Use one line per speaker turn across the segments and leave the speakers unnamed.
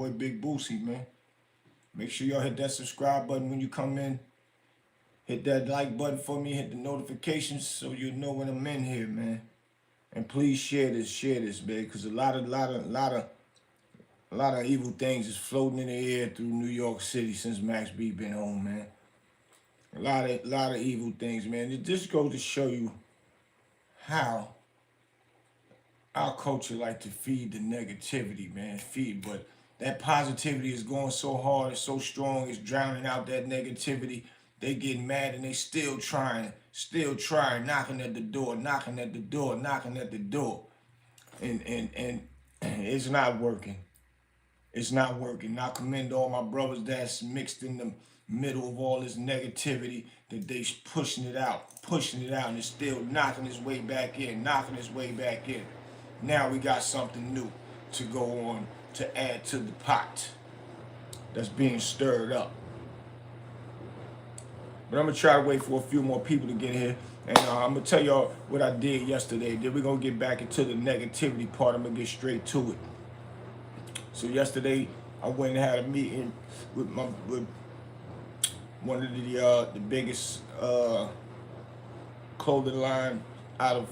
boy Big Boosie, man. Make sure y'all hit that subscribe button when you come in. Hit that like button for me. Hit the notifications so you know when I'm in here, man. And please share this, man, because a lot of evil things is floating in the air through New York City since Max B been home, man. A lot of evil things, man. It just goes to show you how our culture like to feed the negativity, man. But that positivity is going so hard, it's so strong, it's drowning out that negativity. They get mad and they still trying, knocking at the door, knocking at the door, knocking at the door. And it's not working. It's not working. I commend all my brothers that's mixed in the middle of all this negativity, that they pushing it out, and it's still knocking its way back in, knocking its way back in. Now we got something new to go on to add to the pot that's being stirred up. But I'm gonna try to wait for a few more people to get here, and I'm gonna tell y'all what I did yesterday. Then we're gonna get back into the negativity part. I'm gonna get straight to it. So yesterday I went and had a meeting with one of the biggest clothing line out of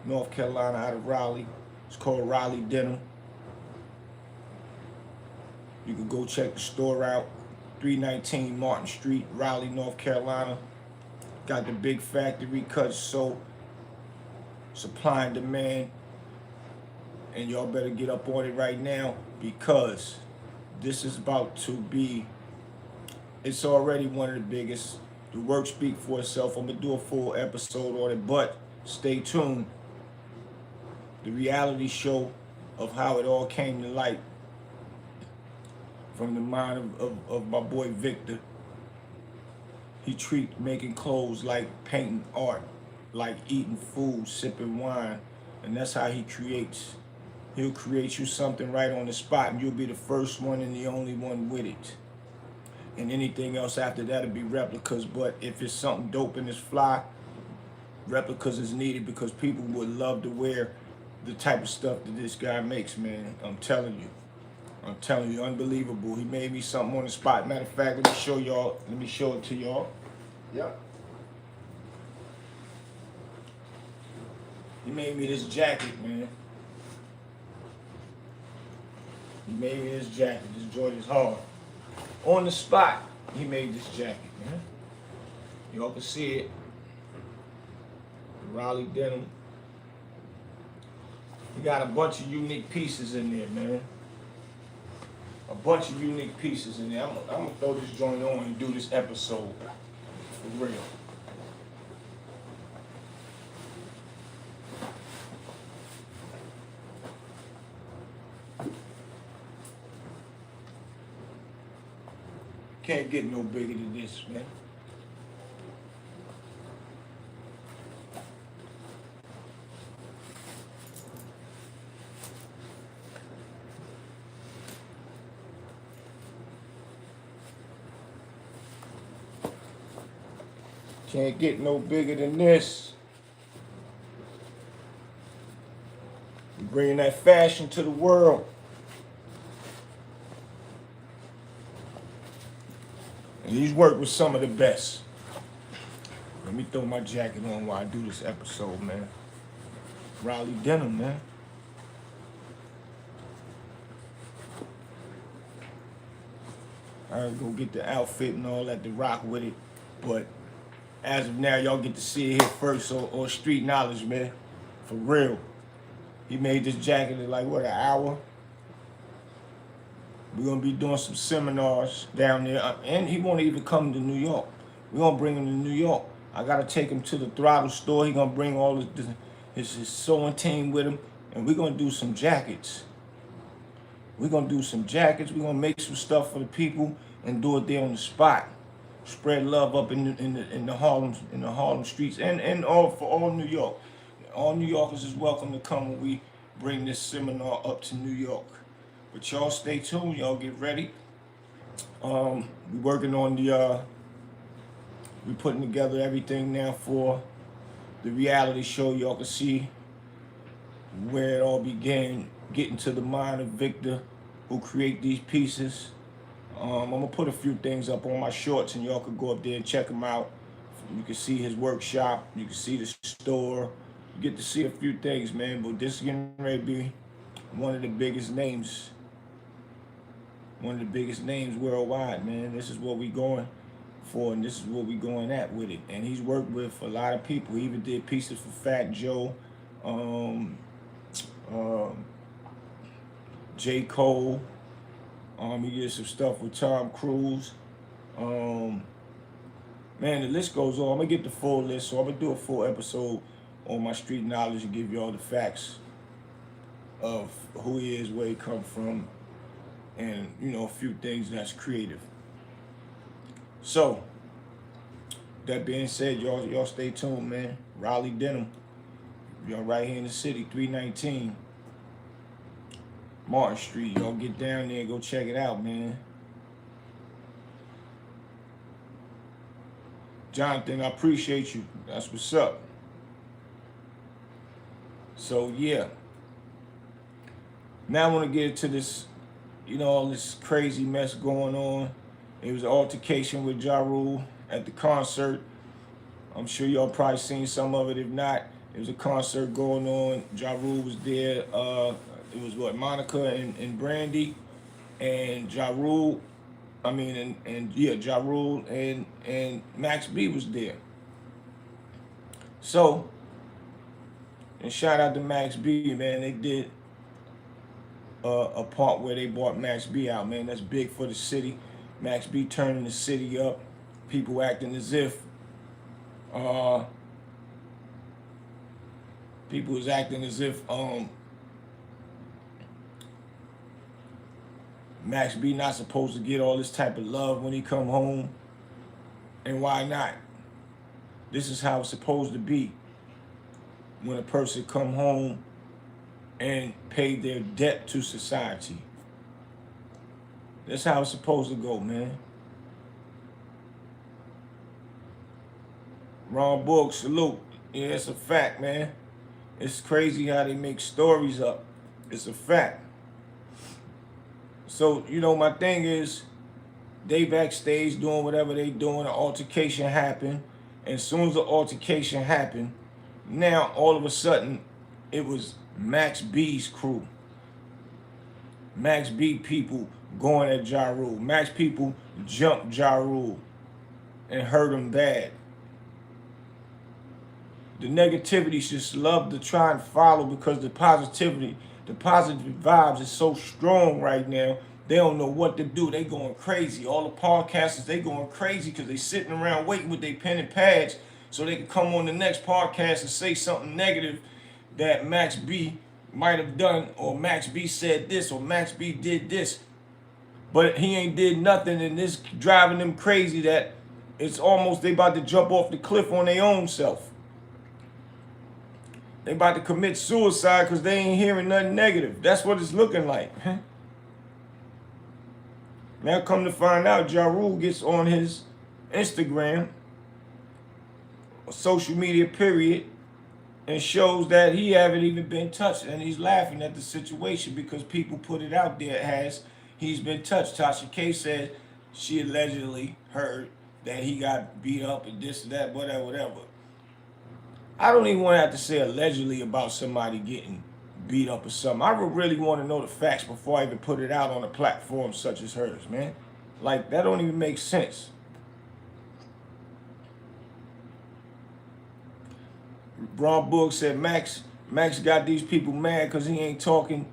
North Carolina, out of Raleigh. It's called Raleigh Denim. You can go check the store out. 319 Martin Street, Raleigh, North Carolina. Got the big factory, cut, sew, supply and demand. And y'all better get up on it right now, because this is about to be, it's already one of the biggest. The work speak for itself. I'm gonna do a full episode on it, but stay tuned. The reality show of how it all came to light from the mind of my boy Victor. He treat making clothes like painting art, like eating food, sipping wine, and that's how he creates. He'll create you something right on the spot, and you'll be the first one and the only one with it. And anything else after that will be replicas. But if it's something dope and it's fly, replicas is needed, because people would love to wear the type of stuff that this guy makes, man. I'm telling you, unbelievable. He made me something on the spot. Matter of fact, let me show y'all. Let me show it to y'all. Yep. He made me this jacket, man. He made me this jacket. This joint is hard. On the spot, he made this jacket, man. Y'all can see it. Raleigh Denim. He got a bunch of unique pieces in there, man. A bunch of unique pieces in there. I'm gonna throw this joint on and do this episode for real. Can't get no bigger than this, man. Can't get no bigger than this. We're bringing that fashion to the world. And he's worked with some of the best. Let me throw my jacket on while I do this episode, man. Raleigh Denim, man. I go get the outfit and all that to rock with it. But as of now, y'all get to see it here first on street knowledge, man. For real. He made this jacket in like, what, an hour? We're going to be doing some seminars down there. And he won't even come to New York. We're going to bring him to New York. I got to take him to the Throttle store. He's going to bring all his sewing team with him. And we're going to do some jackets. We're going to do some jackets. We're going to make some stuff for the people and do it there on the spot. Spread love up in the Harlem streets and all for all New York. All New Yorkers is welcome to come when we bring this seminar up to New York. But y'all stay tuned. Y'all get ready. We working on we putting together everything now for the reality show. Y'all can see where it all began, getting to the mind of Victor, who create these pieces. I'm gonna put a few things up on my shorts, and y'all could go up there and check him out. You can see his workshop. You can see the store. You get to see a few things, man. But this is getting ready to be one of the biggest names, worldwide, man. This is what we going for, and this is what we going at with it. And he's worked with a lot of people. He even did pieces for Fat Joe, um, um, J. Cole. He did some stuff with Tom Cruise. Um, Man, the list goes on. I'm gonna get the full list, so I'm gonna do a full episode on my street knowledge and give you all the facts of who he is, where he come from, and a few things that's creative. So, that being said, y'all stay tuned, man. Raleigh Denim, y'all right here in the city, 319 Martin Street. Y'all get down there and go check it out, man. Jonathan, I appreciate you. That's what's up. So yeah. Now I want to get into this, all this crazy mess going on. It was an altercation with Ja Rule at the concert. I'm sure y'all probably seen some of it. If not, it was a concert going on. Ja Rule was there. It was Monica and Brandy, and Ja Rule. Ja Rule and Max B was there. So, and shout out to Max B, man. They did a part where they brought Max B out, man. That's big for the city. Max B turning the city up. People acting as if Max B not supposed to get all this type of love when he come home. And why not? This is how it's supposed to be when a person come home and pay their debt to society. That's how it's supposed to go, man. Ron Book, salute. Yeah, it's a fact, man. It's crazy how they make stories up. It's a fact. So, my thing is, they backstage doing whatever they doing, an altercation happened. And as soon as the altercation happened, now all of a sudden, it was Max B's crew. Max B people going at Ja Rule. Max people jumped Ja Rule and hurt him bad. The negativity just love to try and follow because the positive vibes is so strong right now. They don't know what to do. They going crazy. All the podcasters, they going crazy because they sitting around waiting with their pen and pads so they can come on the next podcast and say something negative that Max B might have done, or Max B said this, or Max B did this. But he ain't did nothing, and this driving them crazy that it's almost they about to jump off the cliff on their own self. They about to commit suicide because they ain't hearing nothing negative. That's what it's looking like. Now come to find out, Ja Rule gets on his Instagram, social media period, and shows that he haven't even been touched. And he's laughing at the situation because people put it out there as he's been touched. Tasha K said she allegedly heard that he got beat up and this and that, whatever. I don't even want to have to say allegedly about somebody getting beat up or something. I would really want to know the facts before I even put it out on a platform such as hers, man. Like, that don't even make sense. Ron Book said Max got these people mad because he ain't talking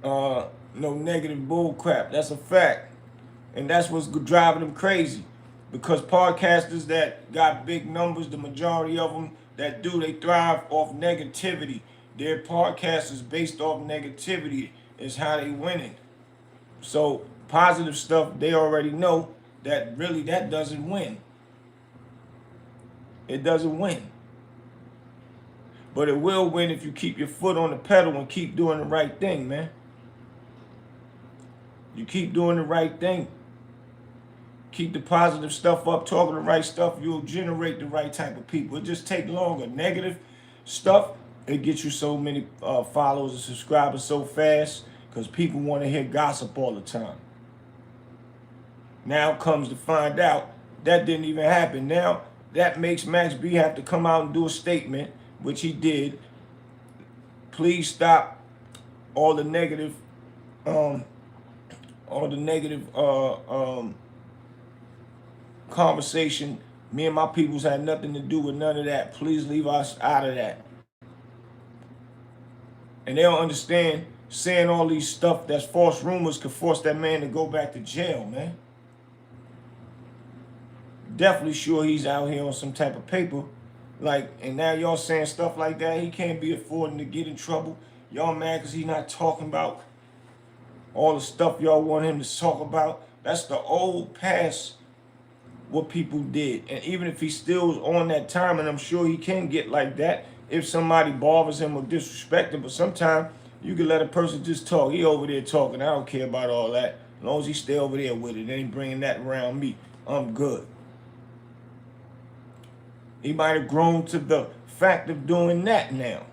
no negative bull crap. That's a fact. And that's what's driving them crazy. Because podcasters that got big numbers, the majority of them that they thrive off negativity. Their podcasters based off negativity is how they winning. So positive stuff, they already know that really that doesn't win. It doesn't win. But it will win if you keep your foot on the pedal and keep doing the right thing, man. You keep doing the right thing. Keep the positive stuff up, talking the right stuff, you'll generate the right type of people. It just takes longer. Negative stuff, it gets you so many followers and subscribers so fast because people want to hear gossip all the time. Now comes to find out that didn't even happen. Now that makes Max B have to come out and do a statement, which he did. Please stop all the negative, um, all the negative conversation. Me and my peoples had nothing to do with none of that. Please leave us out of that. And they don't understand saying all these stuff that's false rumors could force that man to go back to jail, man. Definitely sure he's out here on some type of paper. Like, and now y'all saying stuff like that. He can't be affording to get in trouble. Y'all mad because he's not talking about all the stuff y'all want him to talk about. That's the old past, what people did. And even if he still's on that time, and I'm sure he can get like that if somebody bothers him or disrespect him, but sometimes you can let a person just talk. He over there talking. I don't care about all that. As long as he stay over there with it, they ain't bringing that around me. I'm good. He might have grown to the fact of doing that now.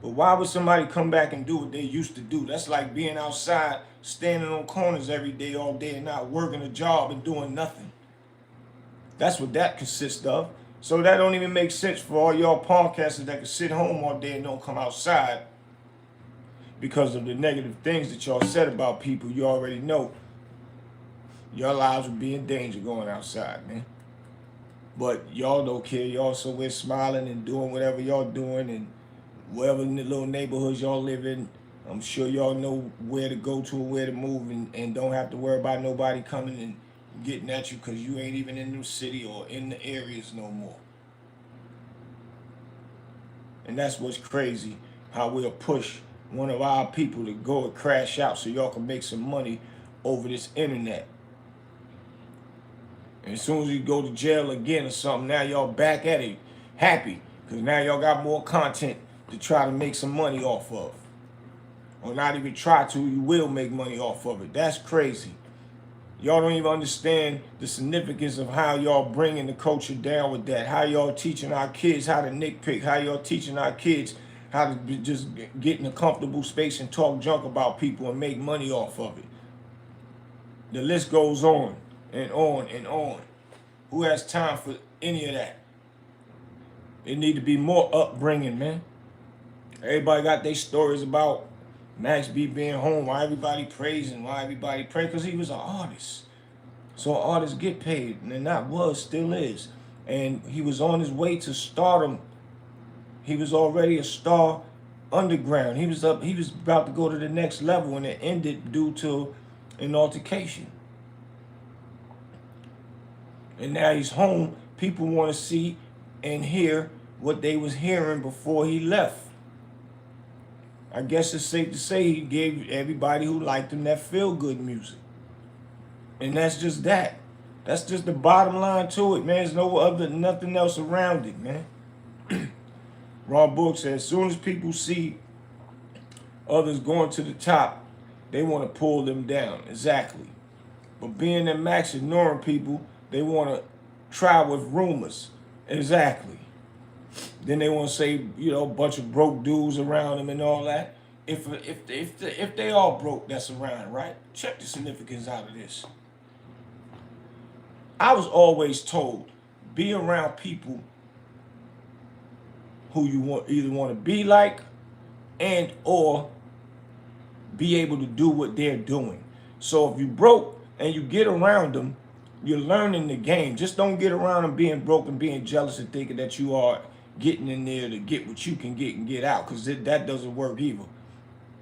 But why would somebody come back and do what they used to do? That's like being outside, standing on corners every day, all day, and not working a job and doing nothing. That's what that consists of. So that don't even make sense for all y'all podcasters that can sit home all day and don't come outside because of the negative things that y'all said about people. You already know your lives would be in danger going outside, man. But y'all don't care. Y'all somewhere smiling and doing whatever y'all doing, and wherever in the little neighborhoods y'all live in, I'm sure y'all know where to go to and where to move, and don't have to worry about nobody coming and getting at you because you ain't even in the city or in the areas no more. And that's what's crazy, how we'll push one of our people to go and crash out so y'all can make some money over this internet. And as soon as you go to jail again or something, now y'all back at it, happy, because now y'all got more content to try to make some money off of. Or not even try to, you will make money off of it. That's crazy. Y'all don't even understand the significance of how y'all bringing the culture down with that. How y'all teaching our kids how to nitpick. How y'all teaching our kids how to just get in a comfortable space and talk junk about people and make money off of it. The list goes on and on and on. Who has time for any of that? It need to be more upbringing, man. Everybody got their stories about Max B being home, why everybody praising, why everybody pray, because he was an artist. So artists get paid, and that was, still is. And he was on his way to stardom. He was already a star underground. He was about to go to the next level, and it ended due to an altercation. And now he's home. People want to see and hear what they was hearing before he left. I guess it's safe to say he gave everybody who liked him that feel-good music. And that's just that. That's just the bottom line to it, man. There's nothing else around it, man. Ron Book said, as soon as people see others going to the top, they want to pull them down. Exactly. But being that Max ignoring people, they want to try with rumors. Exactly. Then they want to say, a bunch of broke dudes around them and all that. If they all broke that's around, right? Check the significance out of this. I was always told, be around people who you either want to be like and or be able to do what they're doing. So if you broke and you get around them, you're learning the game. Just don't get around them being broke and being jealous and thinking that you are getting in there to get what you can get and get out, because that doesn't work either.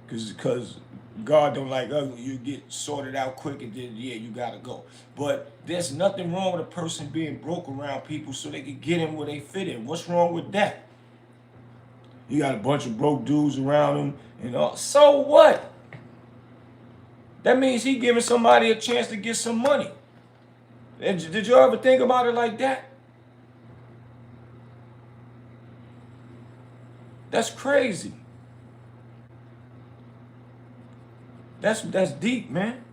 Because God don't like ugly. You get sorted out quick and then, you got to go. But there's nothing wrong with a person being broke around people so they can get in where they fit in. What's wrong with that? You got a bunch of broke dudes around him and all. So what? That means he giving somebody a chance to get some money. Did you ever think about it like that? That's crazy. That's deep, man.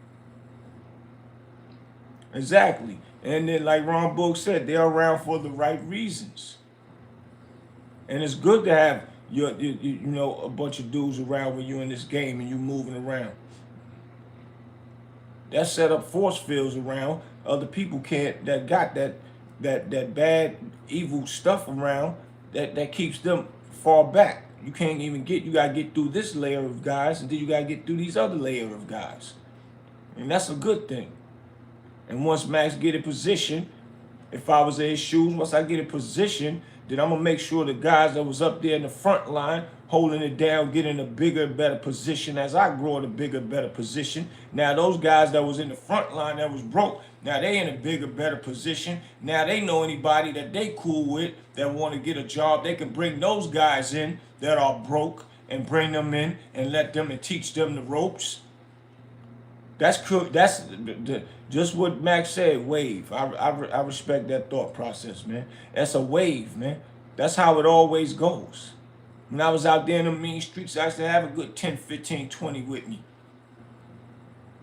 Exactly. And then like Ron Book said, they're around for the right reasons. And it's good to have you know, a bunch of dudes around when you're in this game and you moving around. That set up force fields around. Other people can't that got that bad evil stuff around that keeps them far back. You can't even get. You gotta get through this layer of guys, and then you gotta get through these other layer of guys, and that's a good thing. And once Max get in position, if I was in his shoes, once I get in position, then I'm gonna make sure the guys that was up there in the front line holding it down get in a bigger, better position as I grow in a bigger, better position. Now those guys that was in the front line that was broke, now they in a bigger, better position. Now they know anybody that they cool with that want to get a job. They can bring those guys in that are broke and bring them in and let them and teach them the ropes. That's cool. That's just what Max said. Wave. I respect that thought process, man. That's a wave, man. That's how it always goes. When I was out there in the mean streets, I used to have a good 10, 15, 20 with me.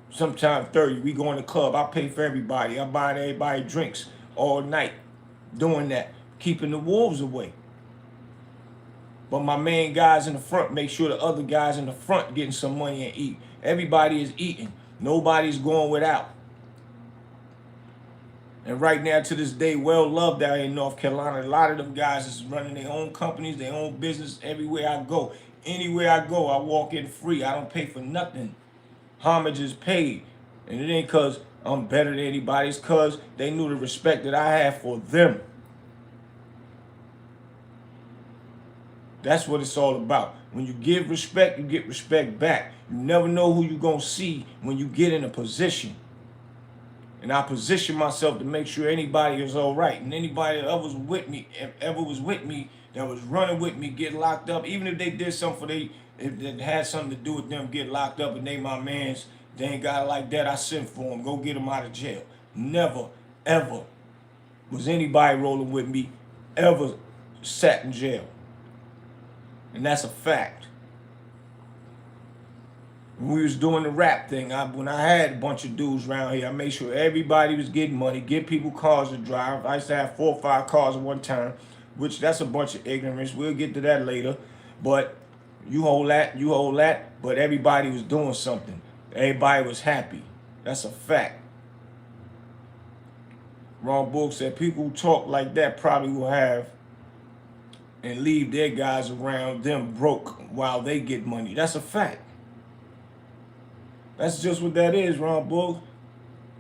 Sometimes 30. We go in the club. I pay for everybody. I buy everybody drinks all night. Doing that. Keeping the wolves away. But my main guys in the front make sure the other guys in the front getting some money and eat. Everybody is eating. Nobody's going without. And right now, to this day, well loved out in North Carolina. A lot of them guys is running their own companies, their own business. Everywhere I go, anywhere I go, I walk in free. I don't pay for nothing. Homage is paid. And it ain't because I'm better than anybody. It's because they knew the respect that I have for them. That's what it's all about. When you give respect, you get respect back. You never know who you're going to see when you get in a position. And I position myself to make sure anybody is all right. And anybody that was with me, ever was with me, that was running with me, get locked up. Even if they did something for if it had something to do with them, get locked up and they my mans, they ain't got it like that, I sent for them. Go get them out of jail. Never, ever was anybody rolling with me ever sat in jail. And that's a fact. When we was doing the rap thing, when I had a bunch of dudes around here, I made sure everybody was getting money, get people cars to drive. I used to have 4 or 5 cars at one time, which that's a bunch of ignorance. We'll get to that later. But you hold that, but everybody was doing something. Everybody was happy. That's a fact. Ron Book said people who talk like that probably will have and leave their guys around them broke while they get money. That's a fact. That's just what that is, Ron Bull.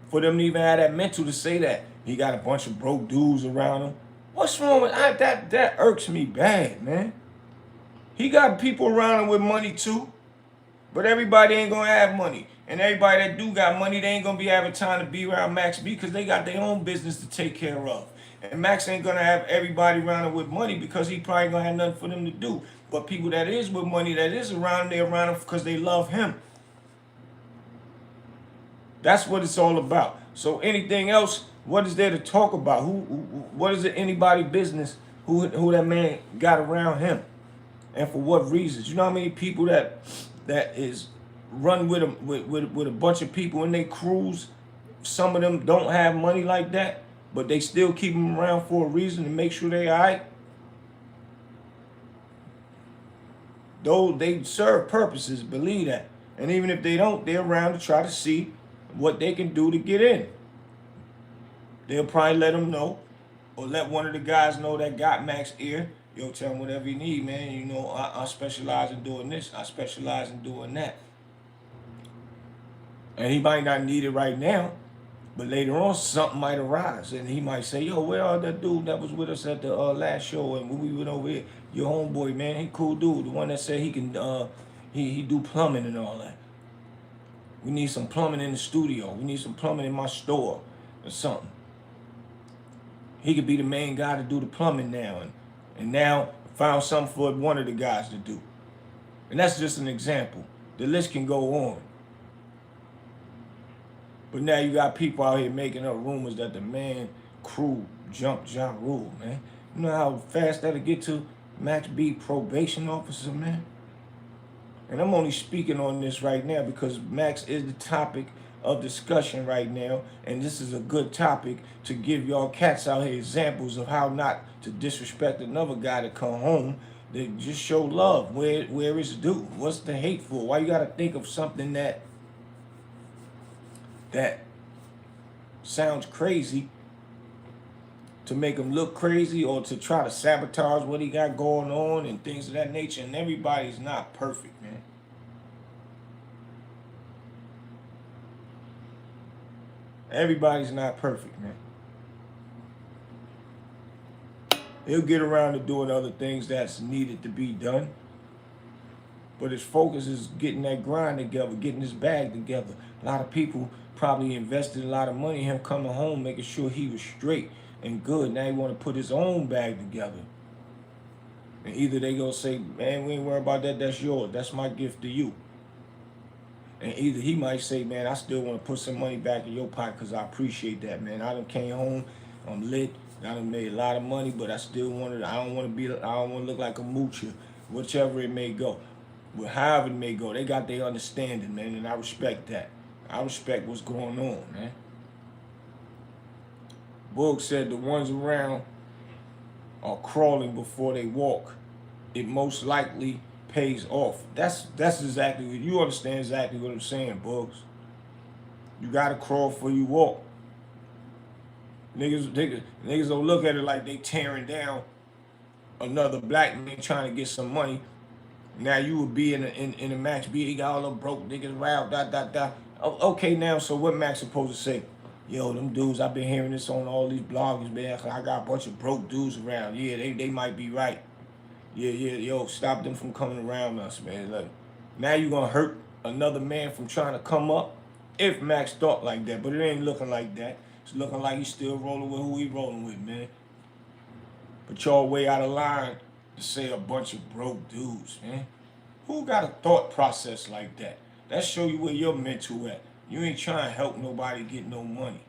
For them to even have that mental to say that. He got a bunch of broke dudes around him. What's wrong with that? That irks me bad, man. He got people around him with money too. But everybody ain't gonna have money. And everybody that do got money, they ain't gonna be having time to be around Max B because they got their own business to take care of. And Max ain't gonna have everybody around him with money because he probably gonna have nothing for them to do. But people that is with money, that is around him, they around him because they love him. That's what it's all about. So anything else, what is there to talk about? What is it anybody business who that man got around him? And for what reasons? You know how many people that is run with them with a bunch of people in their crews? Some of them don't have money like that, but they still keep them around for a reason to make sure they all right. Though they serve purposes, believe that. And even if they don't, they're around to try to see what they can do to get in. They'll probably let them know, or let one of the guys know that got Max ear. Yo, tell him whatever you need, man. You know, I specialize in doing this. I specialize in doing that. And he might not need it right now, but later on something might arise, and he might say, "Yo, where are that dude that was with us at the last show and when we went over here? Your homeboy, man, he cool dude. The one that said he can, he do plumbing and all that. We need some plumbing in the studio. We need some plumbing in my store or something." He could be the main guy to do the plumbing now, and now found something for one of the guys to do. And that's just an example. The list can go on. But now you got people out here making up rumors that the man crew jumped Ja Rule, man. You know how fast that'll get to Max B probation officer, man? And I'm only speaking on this right now because Max is the topic of discussion right now, and this is a good topic to give y'all cats out here examples of how not to disrespect another guy to come home They just show love where it's due. What's the hate for? Why you gotta think of something that sounds crazy to make him look crazy, or to try to sabotage what he got going on and things of that nature? And everybody's not perfect, man. Everybody's not perfect, man. He'll get around to doing other things that's needed to be done, but his focus is getting that grind together, getting his bag together. A lot of people probably invested a lot of money in him coming home, making sure he was straight and good. Now he want to put his own bag together. And either they gonna say, man, we ain't worried about that, that's yours. That's my gift to you. And either he might say, man, I still want to put some money back in your pocket because I appreciate that, man. I done came home, I'm lit, I done made a lot of money, but I still wanted, I don't want to look like a moocher, whichever it may go. But however it may go, they got their understanding, man, and I respect that. I respect what's going on, man. Boog said the ones around are crawling before they walk. It most likely pays off. That's exactly what you understand. Exactly what I'm saying, Bugs. You gotta crawl before you walk. Niggas don't look at it like they tearing down another black man trying to get some money. Now you would be in a Max B. He got all them broke niggas around. Okay, now so what Max supposed to say? Yo, them dudes, I've been hearing this on all these bloggers, man. I got a bunch of broke dudes around. Yeah, they might be right. Yeah, yo, stop them from coming around us, man. Like, now you gonna hurt another man from trying to come up? If Max thought like that, but it ain't looking like that. It's looking like he's still rolling with who he rolling with, man. But y'all way out of line to say a bunch of broke dudes, man. Who got a thought process like that? That show you where your mental at. You ain't trying to help nobody get no money.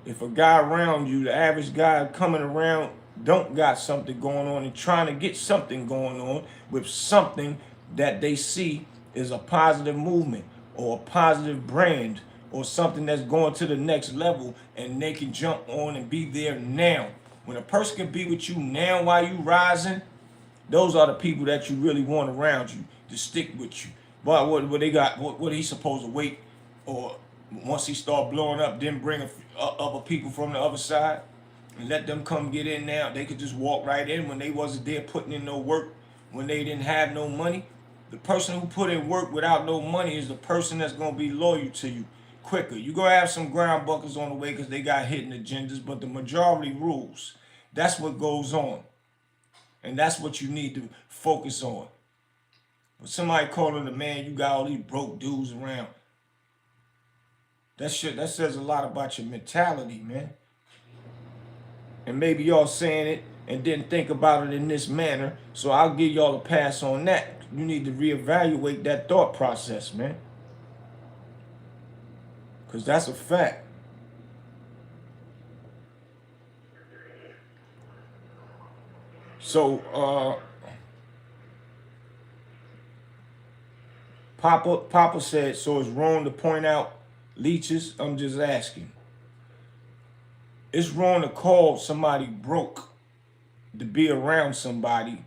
If a guy around you, the average guy coming around, don't got something going on and trying to get something going on with something that they see is a positive movement or a positive brand or something that's going to the next level, and they can jump on and be there now. When a person can be with you now while you rising, those are the people that you really want around you to stick with you. But what they got, what he supposed to wait, or once he start blowing up, then bring other people from the other side and let them come get in now. They could just walk right in when they wasn't there putting in no work, when they didn't have no money. The person who put in work without no money is the person that's going to be loyal to you quicker. You're going to have some ground buckers on the way because they got hidden agendas, but the majority rules. That's what goes on. And that's what you need to focus on. But somebody calling a man, you got all these broke dudes around. That says a lot about your mentality, man. And maybe y'all saying it and didn't think about it in this manner, so I'll give y'all a pass on that. You need to reevaluate that thought process, man. Because that's a fact. So, Papa said, so it's wrong to point out leeches? I'm just asking. It's wrong to call somebody broke to be around somebody.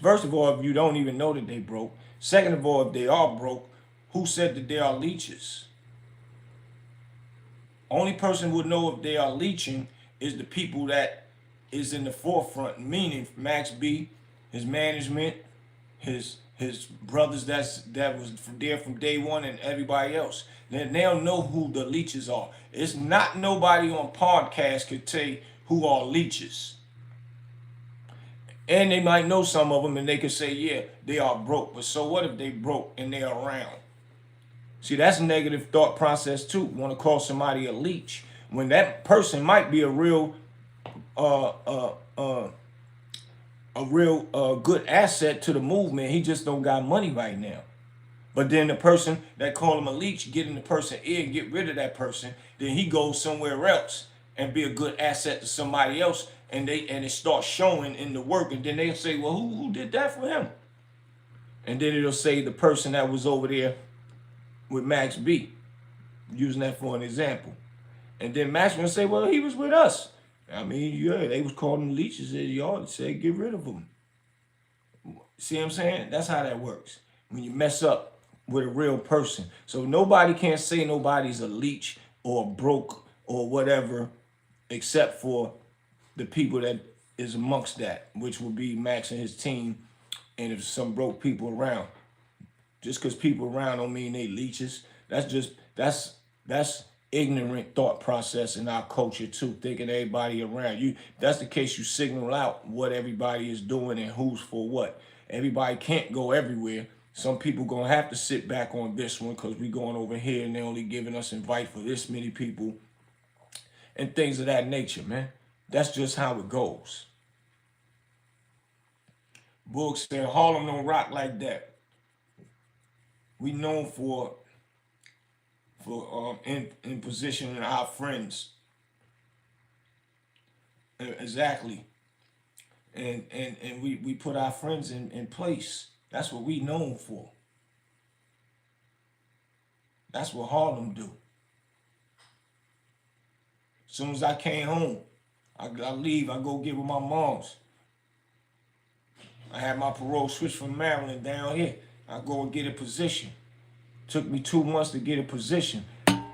First of all, if you don't even know that they broke. Second of all, if they are broke, who said that they are leeches? Only person who would know if they are leeching is the people that is in the forefront, meaning Max B, his management, his brothers that was there from day one, and everybody else. Then they'll know who the leeches are. It's not nobody on podcast could tell you who are leeches. And they might know some of them and they could say, yeah, they are broke. But so what if they broke and they are around? See, that's a negative thought process too. Want to call somebody a leech when that person might be a real good asset to the movement. He just don't got money right now. But then the person that call him a leech, get in the person ear and get rid of that person, then he goes somewhere else and be a good asset to somebody else, and it starts showing in the work, and then they'll say, well, who did that for him? And then it'll say the person that was over there with Max B, using that for an example. And then Max will say, well, he was with us. I mean, yeah, they was calling them leeches. Y'all say get rid of them. See what I'm saying? That's how that works. When you mess up with a real person. So nobody can say nobody's a leech or broke or whatever, except for the people that is amongst that, which would be Max and his team, and if some broke people around. Just because people around don't mean they leeches. That's ignorant thought process in our culture too, thinking everybody around you. If that's the case, you signal out what everybody is doing and who's for what. Everybody can't go everywhere. Some people gonna have to sit back on this one because we going over here and they only giving us invite for this many people and things of that nature, man. That's just how it goes. Boog said Harlem don't rock like that. We known for in positioning our friends. Exactly. And we put our friends in place. That's what we known for. That's what Harlem do. As soon as I came home, I leave, I go get with my moms. I had my parole switch from Maryland down here. I go and get a position. Took me 2 months to get a position.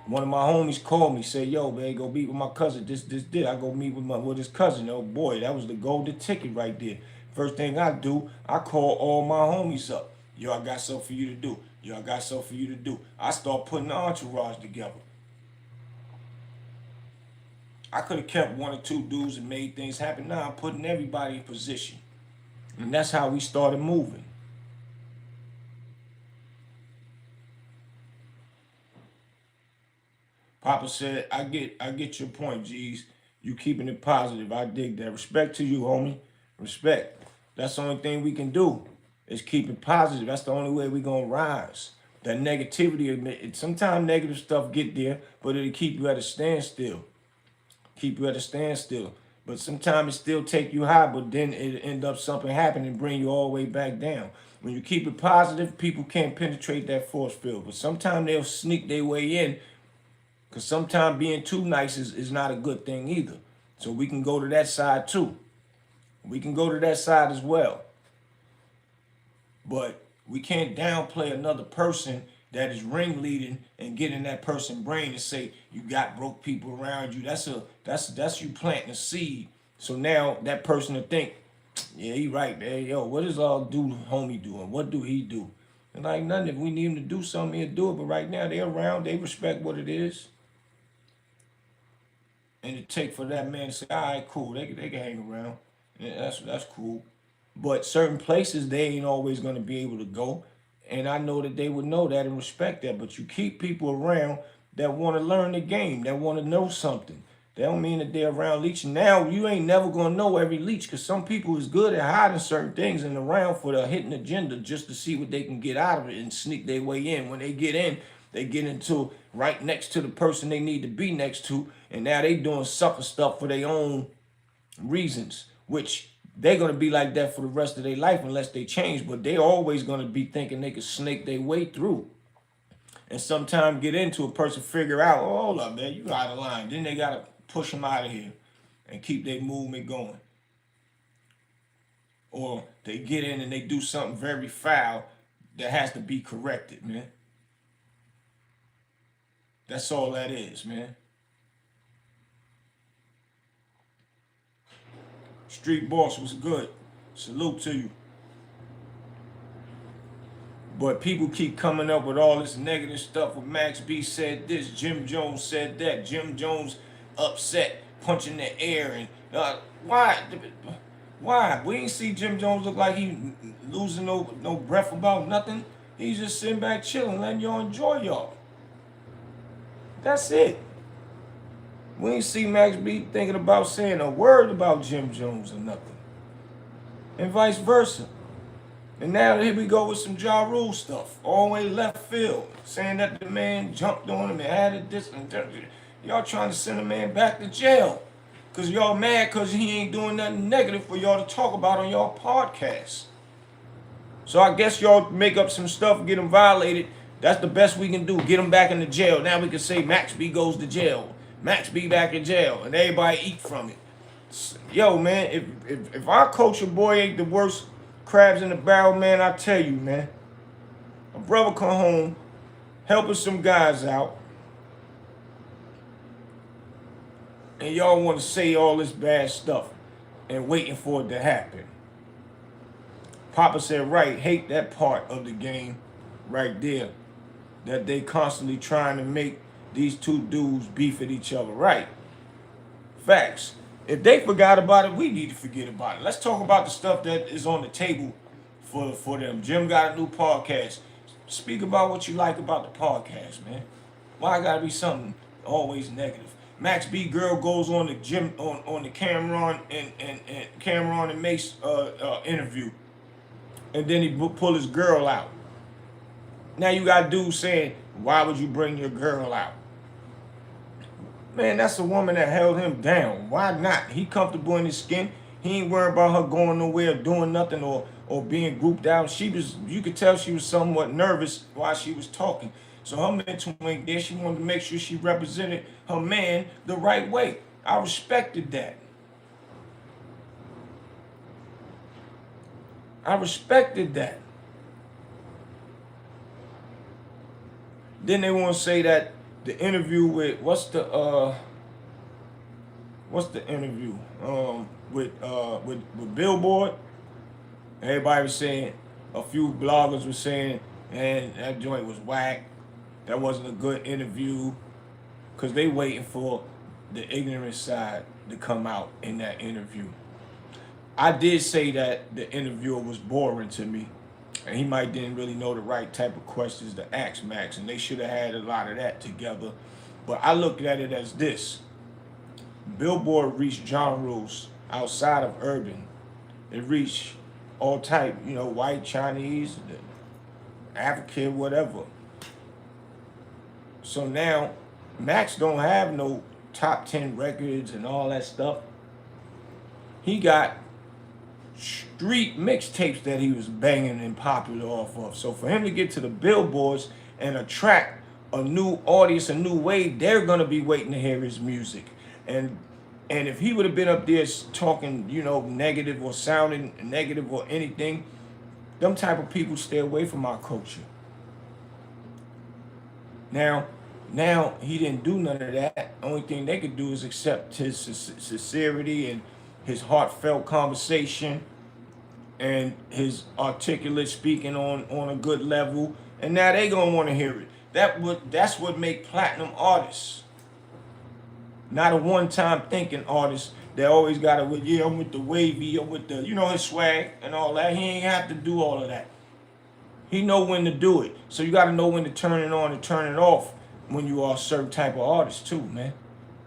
One of my homies called me, said, yo, man, go meet with my cousin. This. I go meet with his cousin. Oh boy, that was the golden ticket right there. First thing I do, I call all my homies up. Yo, I got something for you to do. Yo, I got something for you to do. I start putting the entourage together. I could have kept one or two dudes and made things happen. Now I'm putting everybody in position. And that's how we started moving. Papa said, I get your point, G's. You keeping it positive. I dig that. Respect to you, homie. Respect. That's the only thing we can do is keep it positive. That's the only way we gonna rise. That negativity, sometimes negative stuff get there, but it'll keep you at a standstill. Keep you at a standstill. But sometimes it still take you high, but then it end up something happening and bring you all the way back down. When you keep it positive, people can't penetrate that force field. But sometimes they'll sneak their way in, because sometimes being too nice is not a good thing either. So we can go to that side too. We can go to that side as well. But we can't downplay another person that is ringleading and get in that person's brain and say you got broke people around you. That's you planting a seed. So now that person will think, yeah, he right, man. Yo, what is all dude homie doing? What do he do? And like nothing. If we need him to do something, he'll do it. But right now they're around. They respect what it is. And it take for that man to say, all right, cool. They can hang around. Yeah, that's cool. But certain places they ain't always gonna be able to go. And I know that they would know that and respect that. But you keep people around that want to learn the game, that want to know something. That don't mean that they're around leeching. Now you ain't never gonna know every leech, because some people is good at hiding certain things and around for the hidden agenda just to see what they can get out of it and sneak their way in. When they get in, they get into right next to the person they need to be next to, and now they doing sucker stuff for their own reasons, which they're going to be like that for the rest of their life unless they change. But they always going to be thinking they can snake their way through. And sometimes get into a person, figure out, oh, hold up, man, you out of line. Then they got to push them out of here and keep their movement going. Or they get in and they do something very foul that has to be corrected, man. That's all that is, man. Street Boss was good. Salute to you. But people keep coming up with all this negative stuff. With Max B said this, Jim Jones said that. Jim Jones upset, punching the air, and why? Why? We ain't see Jim Jones look like he losing no breath about nothing. He's just sitting back chilling, letting y'all enjoy y'all. That's it. We ain't see Max B thinking about saying a word about Jim Jones or nothing. And vice versa. And now here we go with some Ja Rule stuff. All the way left field. Saying that the man jumped on him and added this and that. Y'all trying to send a man back to jail. Because y'all mad because he ain't doing nothing negative for y'all to talk about on y'all podcast. So I guess y'all make up some stuff, get him violated. That's the best we can do. Get him back into jail. Now we can say Max B goes to jail. Max B back in jail. And everybody eat from it. Yo, man, if our culture boy ain't the worst crabs in the barrel, man, I tell you, man. A brother come home, helping some guys out, and y'all want to say all this bad stuff and waiting for it to happen. Papa said, right, hate that part of the game right there. That they constantly trying to make these two dudes beef at each other. Right. Facts. If they forgot about it, we need to forget about it. Let's talk about the stuff that is on the table for them. Jim got a new podcast. Speak about what you like about the podcast, man. Why gotta be something always negative? Max B girl goes on the Jim on the Cameron and Cameron and Mace interview, and then he pull his girl out. Now you got dudes saying, why would you bring your girl out? Man, that's a woman that held him down. Why not? He comfortable in his skin. He ain't worried about her going nowhere, doing nothing, or being grouped out. She was, you could tell she was somewhat nervous while she was talking. So her mental ain't there. She wanted to make sure she represented her man the right way. I respected that. I respected that. Then they want to say that the interview with what's the interview with Billboard. Everybody was saying, a few bloggers were saying, and that joint was whack. That wasn't a good interview, because they waiting for the ignorant side to come out in that interview. I did say that the interviewer was boring to me, and he might didn't really know the right type of questions to ask Max, and they should have had a lot of that together. But I looked at it as this. Billboard reached genres outside of urban. It reached all type, white, Chinese, African, whatever. So now, Max don't have no top 10 records and all that stuff. He got street mixtapes that he was banging and popular off of. So for him to get to the billboards and attract a new audience, a new wave, they're gonna be waiting to hear his music. And if he would have been up there talking, negative or sounding negative or anything, them type of people stay away from our culture. Now he didn't do none of that. Only thing they could do is accept his sincerity and his heartfelt conversation and his articulate speaking on a good level. And now they gonna want to hear it. That's what make platinum artists. Not a one-time thinking artist that always gotta, I'm with the wavy, I'm with the, his swag and all that. He ain't have to do all of that. He know when to do it. So you gotta know when to turn it on and turn it off when you are a certain type of artist too, man.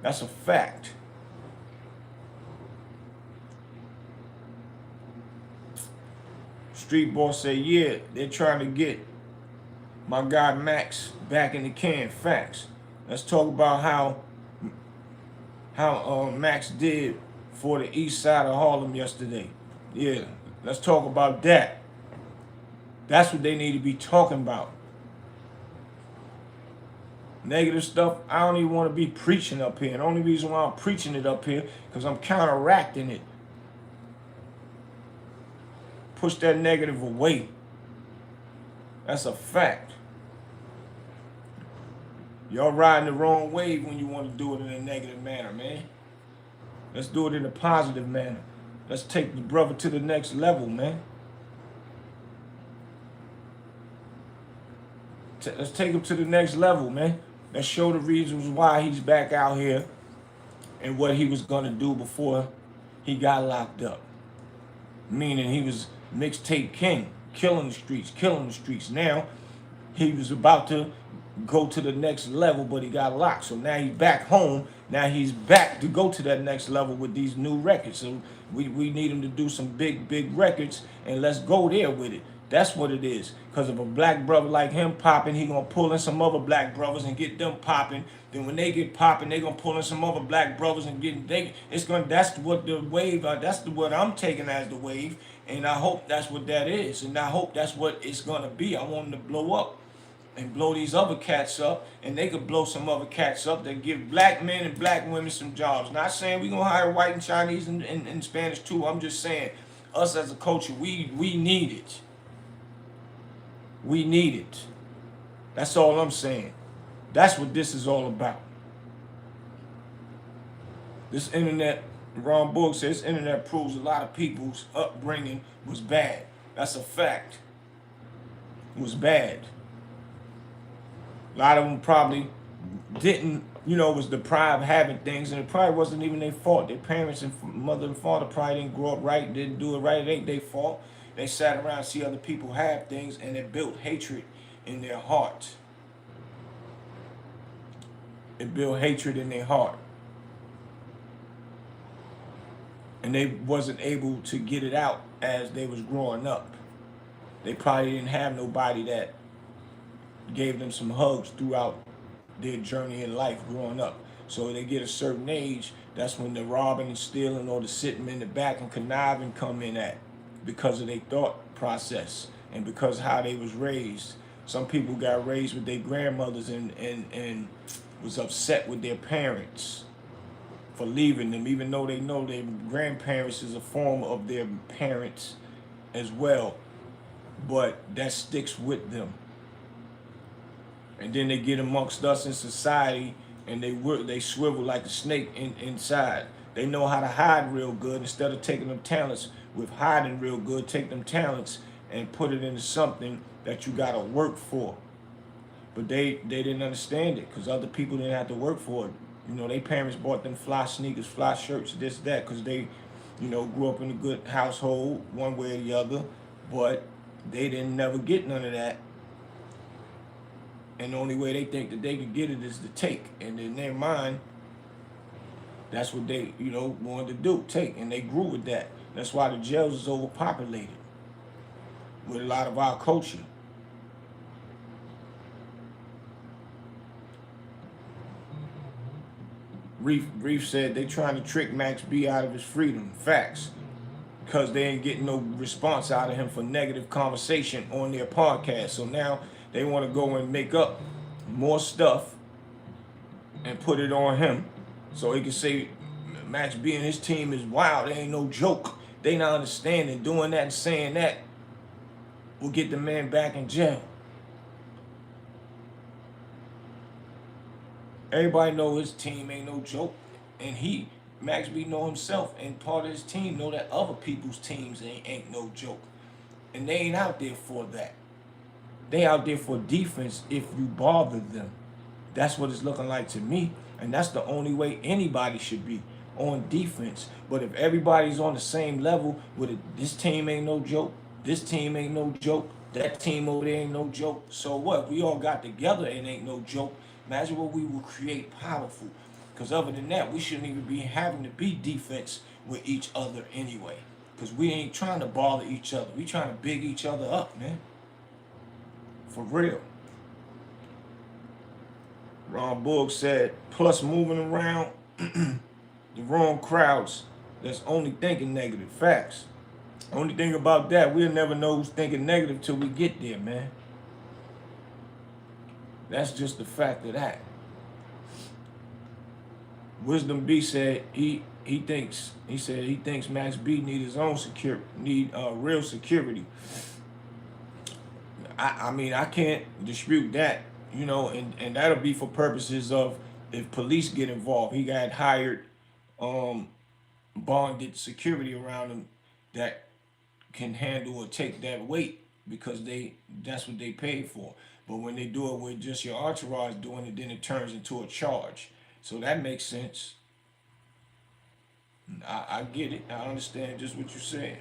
That's a fact. Street Boss say, yeah, they're trying to get my guy Max back in the can. Facts. Let's talk about how Max did for the east side of Harlem yesterday. Yeah, let's talk about that. That's what they need to be talking about. Negative stuff, I don't even want to be preaching up here. The only reason why I'm preaching it up here, because I'm counteracting it. Push that negative away. That's a fact. Y'all riding the wrong wave when you want to do it in a negative manner, man. Let's do it in a positive manner. Let's take the brother to the next level, man. Let's take him to the next level, man. Let's show the reasons why he's back out here and what he was going to do before he got locked up. Meaning he was mixtape king, killing the streets. Now, he was about to go to the next level, but he got locked. So now he's back home. Now he's back to go to that next level with these new records. So we need him to do some big records, and let's go there with it. That's what it is. Because if a black brother like him popping, he gonna pull in some other black brothers and get them popping. Then when they get popping, they gonna pull in some other black brothers and that's what the wave. What I'm taking as the wave, and I hope that's what that is, and I hope that's what it's gonna be. I want him to blow up. and blow these other cats up, and they could blow some other cats up that give black men and black women some jobs. Not saying we're gonna hire white and Chinese and Spanish too. I'm just saying, us as a culture, we need it. We need it. That's all I'm saying. That's what this is all about. This internet, Ron Book says, internet proves a lot of people's upbringing was bad. That's a fact. It was bad. A lot of them probably didn't, was deprived having things, and it probably wasn't even their fault. Their parents and mother and father probably didn't grow up right, didn't do it right. It ain't their fault. They sat around, see other people have things, and it built hatred in their heart. It built hatred in their heart. And they wasn't able to get it out as they was growing up. They probably didn't have nobody that gave them some hugs throughout their journey in life growing up. So they get a certain age, that's when the robbing and stealing or the sitting in the back and conniving come in at, because of their thought process and because of how they was raised. Some people got raised with their grandmothers and was upset with their parents for leaving them, even though they know their grandparents is a form of their parents as well. But that sticks with them. And then they get amongst us in society, and they swivel like a snake inside. They know how to hide real good. Instead of taking them talents with hiding real good, take them talents and put it into something that you gotta work for. But they didn't understand it, because other people didn't have to work for it. Their parents bought them fly sneakers, fly shirts, this, that, because they, grew up in a good household, one way or the other, but they didn't never get none of that. And the only way they think that they can get it is to take. And in their mind, that's what they, wanted to do, take. And they grew with that. That's why the jails is overpopulated with a lot of our culture. Reef said they trying to trick Max B out of his freedom. Facts. Because they ain't getting no response out of him for negative conversation on their podcast. So now they want to go and make up more stuff and put it on him, so he can say Max B and his team is wild. They ain't no joke. They not understanding. Doing that and saying that will get the man back in jail. Everybody know his team ain't no joke, and Max B know himself, and part of his team know that other people's teams ain't no joke, and they ain't out there for that. They out there for defense if you bother them. That's what it's looking like to me, and that's the only way anybody should be, on defense. But if everybody's on the same level with it, this team ain't no joke, this team ain't no joke, that team over there ain't no joke, so what? We all got together and ain't no joke. Imagine what we will create powerful. Because other than that, we shouldn't even be having to be defense with each other anyway. Because we ain't trying to bother each other. We trying to big each other up, man. For real. Ron Boog said, plus moving around the wrong crowds that's only thinking negative. Facts. Only thing about that, we'll never know who's thinking negative till we get there, man. That's just the fact of that. Wisdom B said he thinks Max B need his own real security. I mean, I can't dispute that, and that'll be for purposes of if police get involved. He got hired bonded security around him that can handle or take that weight, because that's what they paid for. But when they do it with just your entourage doing it, then it turns into a charge. So that makes sense. I get it. I understand just what you're saying.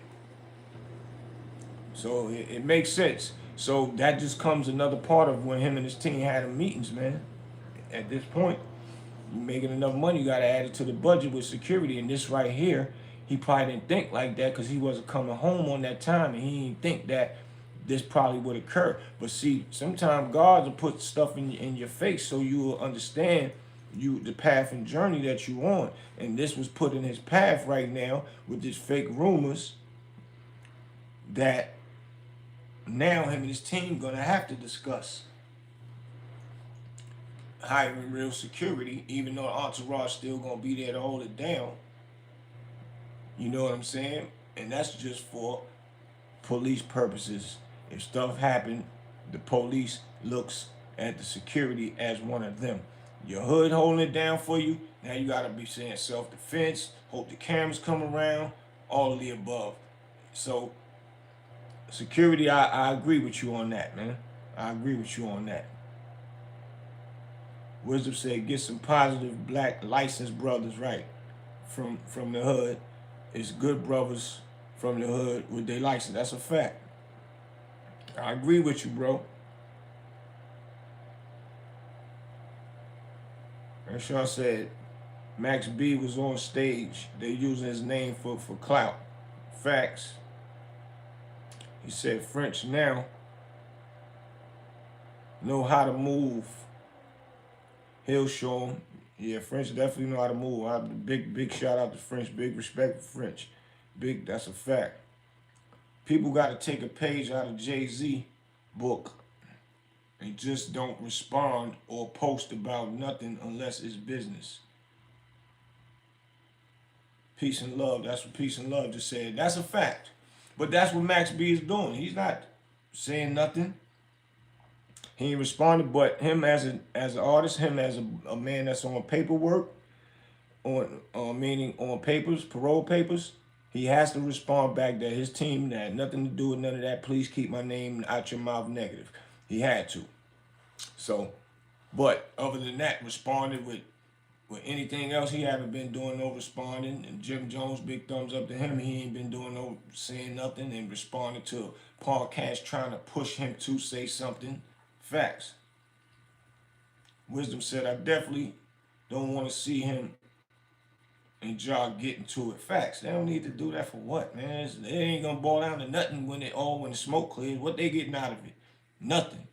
So it makes sense. So that just comes another part of when him and his team had meetings, man. At this point, you're making enough money, you got to add it to the budget with security. And this right here, he probably didn't think like that because he wasn't coming home on that time, and he didn't think that this probably would occur. But see, sometimes God will put stuff in your face so you will understand the path and journey that you on. And this was put in his path right now with this fake rumors that now him and his team gonna have to discuss. hiring real security, even though the entourage still gonna be there to hold it down. You know what I'm saying? And that's just for police purposes. If stuff happen, the police looks at the security as one of them. Your hood holding it down for you. Now you gotta be saying self-defense. Hope the cameras come around. All of the above. So security, I agree with you on that, man. I agree with you on that. Wisdom said, get some positive black licensed brothers, right? From the hood. It's good brothers from the hood with their license. That's a fact. I agree with you, bro. And Sean said, Max B was on stage. They using his name for clout. Facts. He said French now know how to move. He'll show him. Yeah, French definitely know how to move. Big shout out to French. Big respect for French. Big, that's a fact. People got to take a page out of Jay-Z book and just don't respond or post about nothing unless it's business. Peace and love. That's what peace and love just said. That's a fact. But that's what Max B is doing. He's not saying nothing. He ain't responded, but him as an artist, him as a man that's on paperwork, meaning on papers, parole papers, he has to respond back that his team had nothing to do with none of that. Please keep my name out your mouth negative. He had to. So, but other than that, responded with anything else, he haven't been doing no responding. And Jim Jones, big thumbs up to him. He ain't been doing no saying nothing and responding to a podcast trying to push him to say something. Facts. Wisdom said, I definitely don't want to see him and Ja get into it. Facts. They don't need to do that for what, man? It ain't gonna boil down to nothing when the smoke clears. What they getting out of it? Nothing.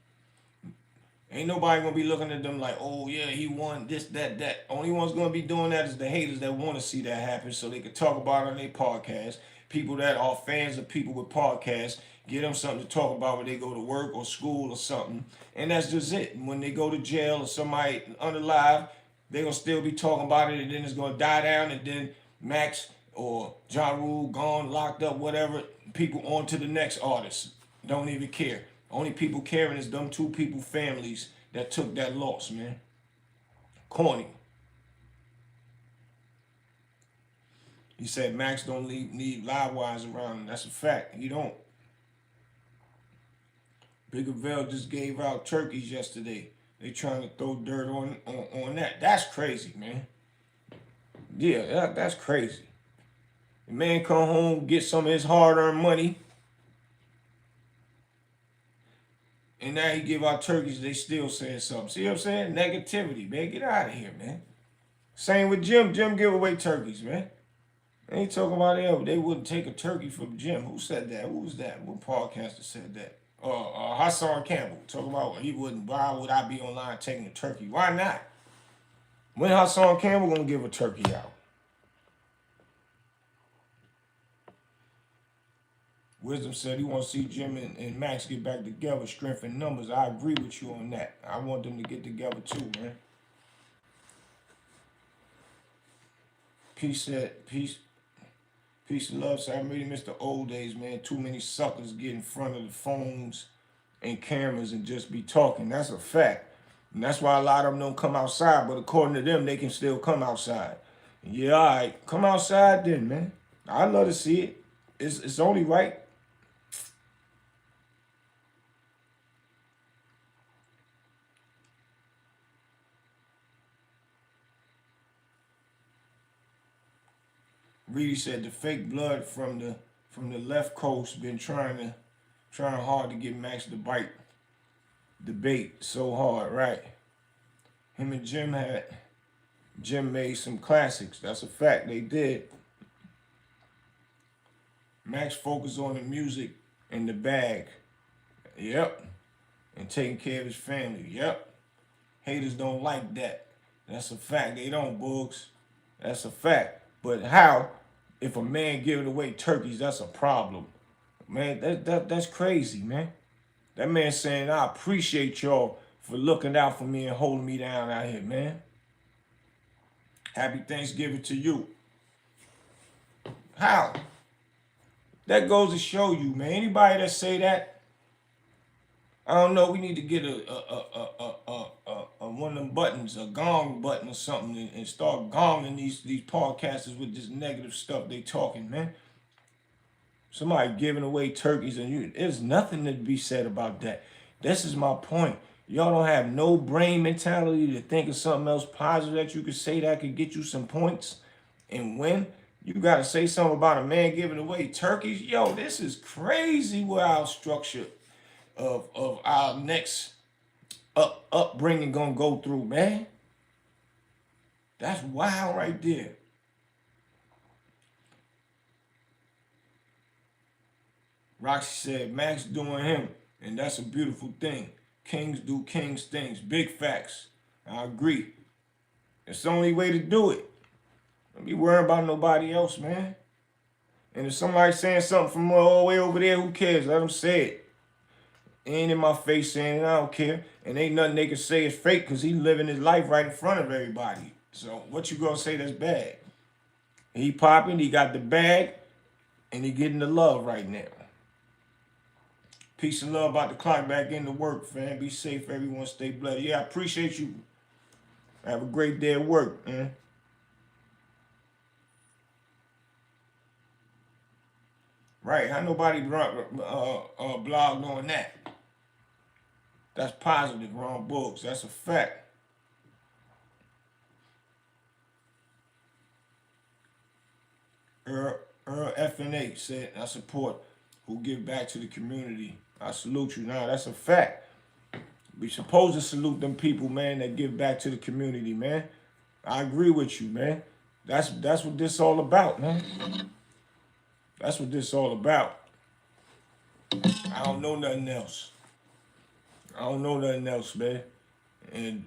Ain't nobody gonna be looking at them like, oh yeah, he won this, that. Only one's gonna be doing that is the haters that want to see that happen so they can talk about it on their podcast. People that are fans of people with podcasts, get them something to talk about when they go to work or school or something. And that's just it. And when they go to jail or somebody unalive, they're gonna still be talking about it, and then it's gonna die down, and then Max or Ja Rule gone, locked up, whatever, people on to the next artist. Don't even care. Only people caring is them two people families that took that loss, man. Corny. He said Max don't need live wires around him. That's a fact. He don't. Bigger Veil just gave out turkeys yesterday. They trying to throw dirt on that. That's crazy, man. Yeah, that's crazy. The man come home, get some of his hard-earned money, and now he give out turkeys, they still saying something. See what I'm saying? Negativity, man. Get out of here, man. Same with Jim. Jim give away turkeys, man. They ain't talking about it. They wouldn't take a turkey from Jim. Who said that? Who was that? What podcaster said that? Hassan Campbell. Talking about he wouldn't. Why would I be online taking a turkey? Why not? When Hassan Campbell gonna give a turkey out? Wisdom said he want to see Jim and Max get back together, strength in numbers. I agree with you on that. I want them to get together too, man. Peace and love. So I really miss the old days, man. Too many suckers get in front of the phones and cameras and just be talking. That's a fact. And that's why a lot of them don't come outside. But according to them, they can still come outside. Yeah, all right. Come outside then, man. I'd love to see it. It's only right. Reedy said the fake blood from the left coast been trying hard to get Max to bite debate so hard, right? Him and Jim made some classics. That's a fact. They did. Max focused on the music and the bag. Yep. And taking care of his family. Yep. Haters don't like that. That's a fact. They don't, Boogs. That's a fact. But how? If a man giving away turkeys, that's a problem. Man, that's crazy, man. That man saying, I appreciate y'all for looking out for me and holding me down out here, man. Happy Thanksgiving to you. How? That goes to show you, man. Anybody that say that, I don't know. We need to get a one of them buttons, a gong button or something, and start gonging these podcasters with this negative stuff they talking, man. Somebody giving away turkeys, and there's nothing to be said about that. This is my point. Y'all don't have no brain mentality to think of something else positive that you could say that could get you some points and win. You got to say something about a man giving away turkeys. Yo, this is crazy where our structure of our next upbringing gonna go through, man. That's wild right there. Roxy said, Max doing him, and that's a beautiful thing. Kings do kings things. Big facts. I agree. It's the only way to do it. Don't be worrying about nobody else, man. And if somebody's saying something from all the way over there, who cares? Let them say it. Ain't in my face saying it, I don't care. And ain't nothing they can say is fake because he living his life right in front of everybody. So what you gonna say that's bad? He popping, he got the bag, and he getting the love right now. Peace and love, about to clock back into work, fam. Be safe, everyone. Stay blessed. Yeah, I appreciate you. Have a great day at work, man. Right, how nobody blogged on that? That's positive, wrong books. That's a fact. Earl FNA said, I support who give back to the community. I salute you. Now, that's a fact. We supposed to salute them people, man, that give back to the community, man. I agree with you, man. That's what this all about, man. That's what this all about. I don't know nothing else. I don't know nothing else, man. And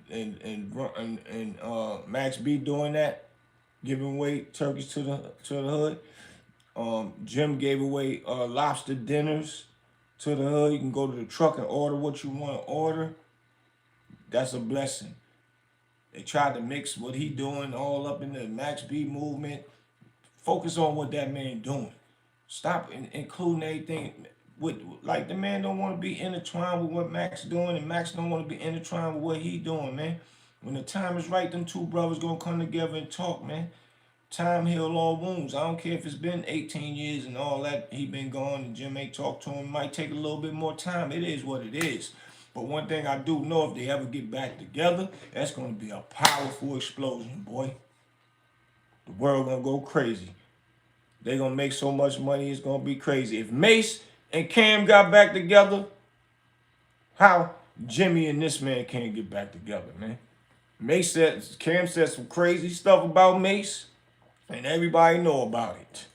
Max B doing that, giving away turkeys to the hood. Jim gave away lobster dinners to the hood. You can go to the truck and order what you want to order. That's a blessing. They tried to mix what he doing all up in the Max B movement. Focus on what that man doing. Stop including everything with, like, the man don't want to be intertwined with what Max doing, and Max don't want to be intertwined with what he doing, man. When the time is right, them two brothers gonna come together and talk, man. Time heal all wounds. I don't care if it's been 18 years and all that. He been gone and Jim ain't talked to him. It might take a little bit more time. It is what it is. But one thing I do know, if they ever get back together, that's gonna be a powerful explosion, boy. The world gonna go crazy. They gonna make so much money, it's gonna be crazy. If Mace and Cam got back together, how Jimmy and this man can't get back together, man? Cam said some crazy stuff about Mace, and everybody know about it.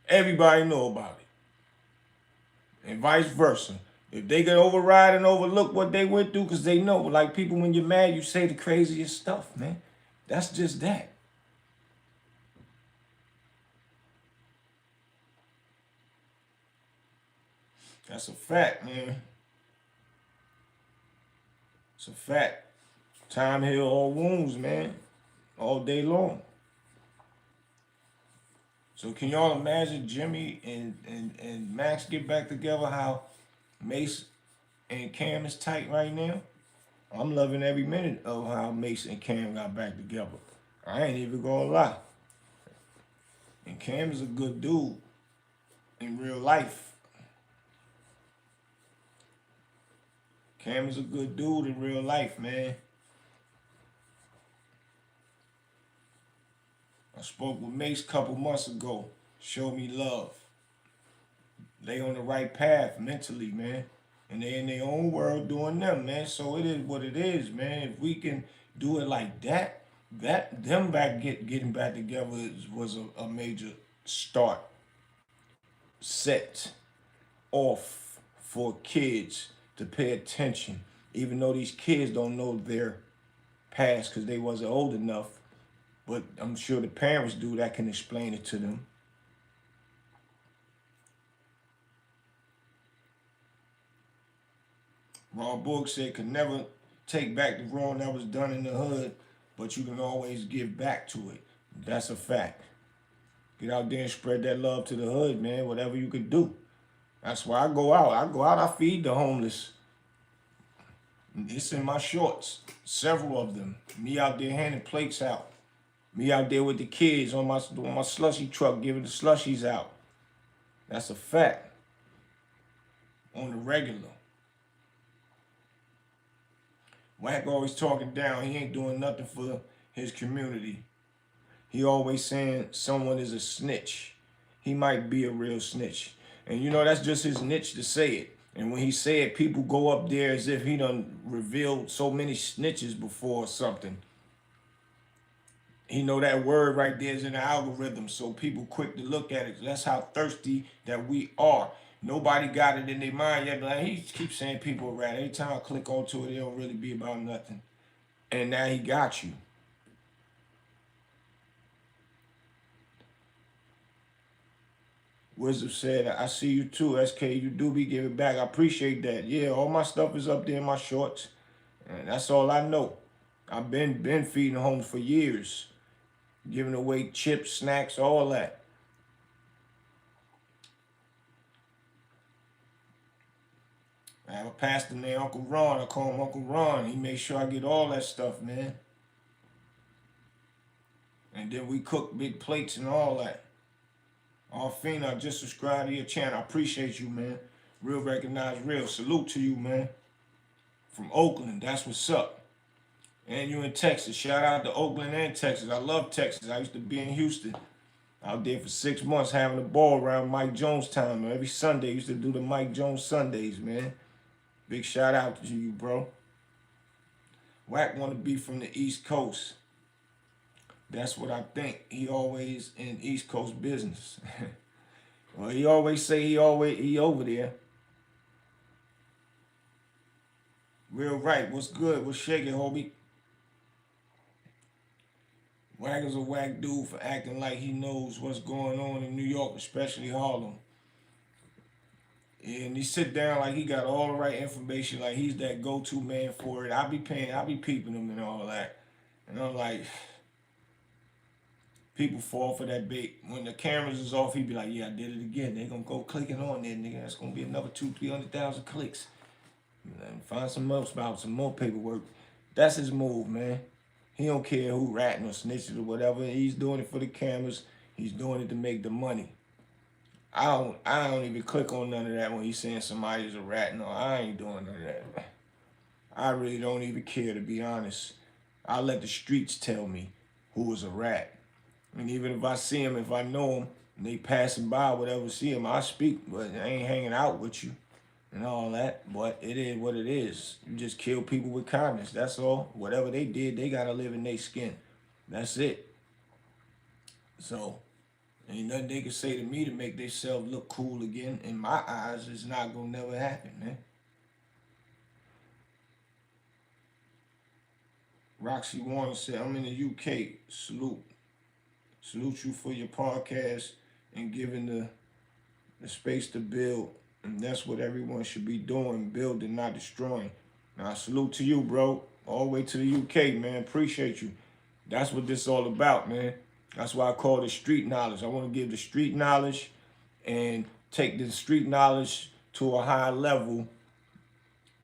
Everybody know about it. And vice versa. If they can override and overlook what they went through, because they know, like, people, when you're mad, you say the craziest stuff, man. That's just that. That's a fact, man. It's a fact. Time heal all wounds, man. All day long. So can y'all imagine Jimmy and Max get back together, how Mace and Cam is tight right now? I'm loving every minute of how Mace and Cam got back together. I ain't even gonna lie. And Cam is a good dude in real life. Cam is a good dude in real life, man. I spoke with Mace a couple months ago. Show me love. They on the right path mentally, man. And they in their own world doing them, man. So it is what it is, man. If we can do it like that, them getting back together was a major start. Set off for kids to pay attention, even though these kids don't know their past because they wasn't old enough. But I'm sure the parents do that can explain it to them. Ron Book said, could never take back the wrong that was done in the hood, but you can always give back to it. That's a fact. Get out there and spread that love to the hood, man. Whatever you can do. That's why I go out. I feed the homeless. It's in my shorts. Several of them. Me out there handing plates out. Me out there with the kids on my slushy truck giving the slushies out. That's a fact. On the regular. Wack always talking down. He ain't doing nothing for his community. He always saying someone is a snitch. He might be a real snitch. And you know, that's just his niche to say it. And when he say it, people go up there as if he done revealed so many snitches before or something. He know that word right there is in the algorithm, so people quick to look at it. That's how thirsty that we are. Nobody got it in their mind yet, but he keeps saying people are rat. Every time I click onto it, it don't really be about nothing. And now he got you. Wisdom said, I see you too, SK. You do be giving back. I appreciate that. Yeah, all my stuff is up there in my shorts. And that's all I know. I've been feeding homes for years. Giving away chips, snacks, all that. I have a pastor named Uncle Ron. I call him Uncle Ron. He makes sure I get all that stuff, man. And then we cook big plates and all that. Alfina, I just subscribed to your channel. I appreciate you, man. Real recognize real. Salute to you, man. From Oakland, that's what's up. And you in Texas. Shout out to Oakland and Texas. I love Texas. I used to be in Houston. Out there for 6 months having a ball around Mike Jones time. Every Sunday, used to do the Mike Jones Sundays, man. Big shout out to you, bro. Wack want to be from the East Coast. That's what I think. He always in East Coast business. Well, he always say he over there. Real right. What's good? What's shaking, homie? Wack is a whack dude for acting like he knows what's going on in New York, especially Harlem. And he sit down like he got all the right information, like he's that go-to man for it. I be peeping him and all that. And I'm like, people fall for that bait. When the cameras is off, he be like, yeah, I did it again. They gonna go clicking on there, nigga. That's gonna be another 200,000-300,000 clicks. And find some more paperwork. That's his move, man. He don't care who ratting or snitching or whatever. He's doing it for the cameras. He's doing it to make the money. I don't even click on none of that when he's saying somebody's a rat. No, I ain't doing none of that. I really don't even care, to be honest. I let the streets tell me who is a rat. And even if I see him, if I know him, and they passing by, whatever, see him, I speak, but I ain't hanging out with you and all that. But it is what it is. You just kill people with kindness. That's all. Whatever they did, they gotta live in their skin. That's it. So ain't nothing they can say to me to make themselves look cool again. In my eyes, it's not gonna never happen, man. Roxy Warner said, I'm in the UK. Salute. Salute you for your podcast and giving the space to build. And that's what everyone should be doing, building, not destroying. Now, salute to you, bro. All the way to the UK, man. Appreciate you. That's what this is all about, man. That's why I call it street knowledge. I want to give the street knowledge and take the street knowledge to a higher level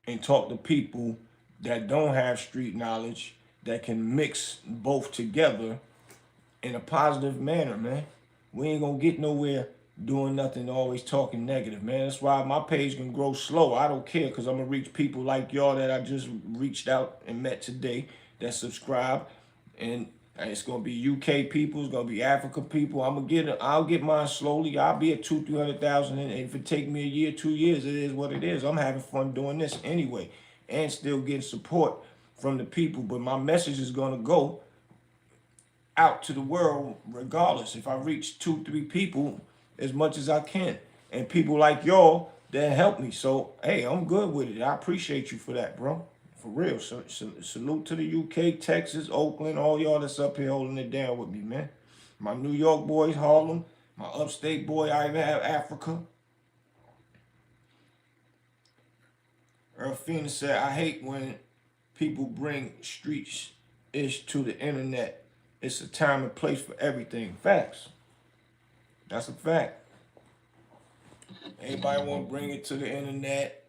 and talk to people that don't have street knowledge that can mix both together in a positive manner, man. We ain't gonna get nowhere doing nothing, always talking negative, man. That's why my page can grow slow. I don't care, because I'm gonna reach people like y'all that I just reached out and met today that subscribe. And it's gonna be UK people, it's gonna be Africa people. I'll get mine slowly. I'll be at 200,000-300,000, and if it take me a year, 2 years, it is what it is. I'm having fun doing this anyway, and still getting support from the people. But my message is gonna go out to the world regardless. If I reach 2-3 people as much as I can, and people like y'all that help me, so hey, I'm good with it. I appreciate you for that, bro. For real. So, salute to the UK, Texas, Oakland, all y'all that's up here holding it down with me, man. My New York boys, Harlem, my upstate boy, I even have Africa. Fina said, I hate when people bring streets ish to the internet. It's a time and place for everything. Facts. That's a fact. Everybody want to bring it to the internet,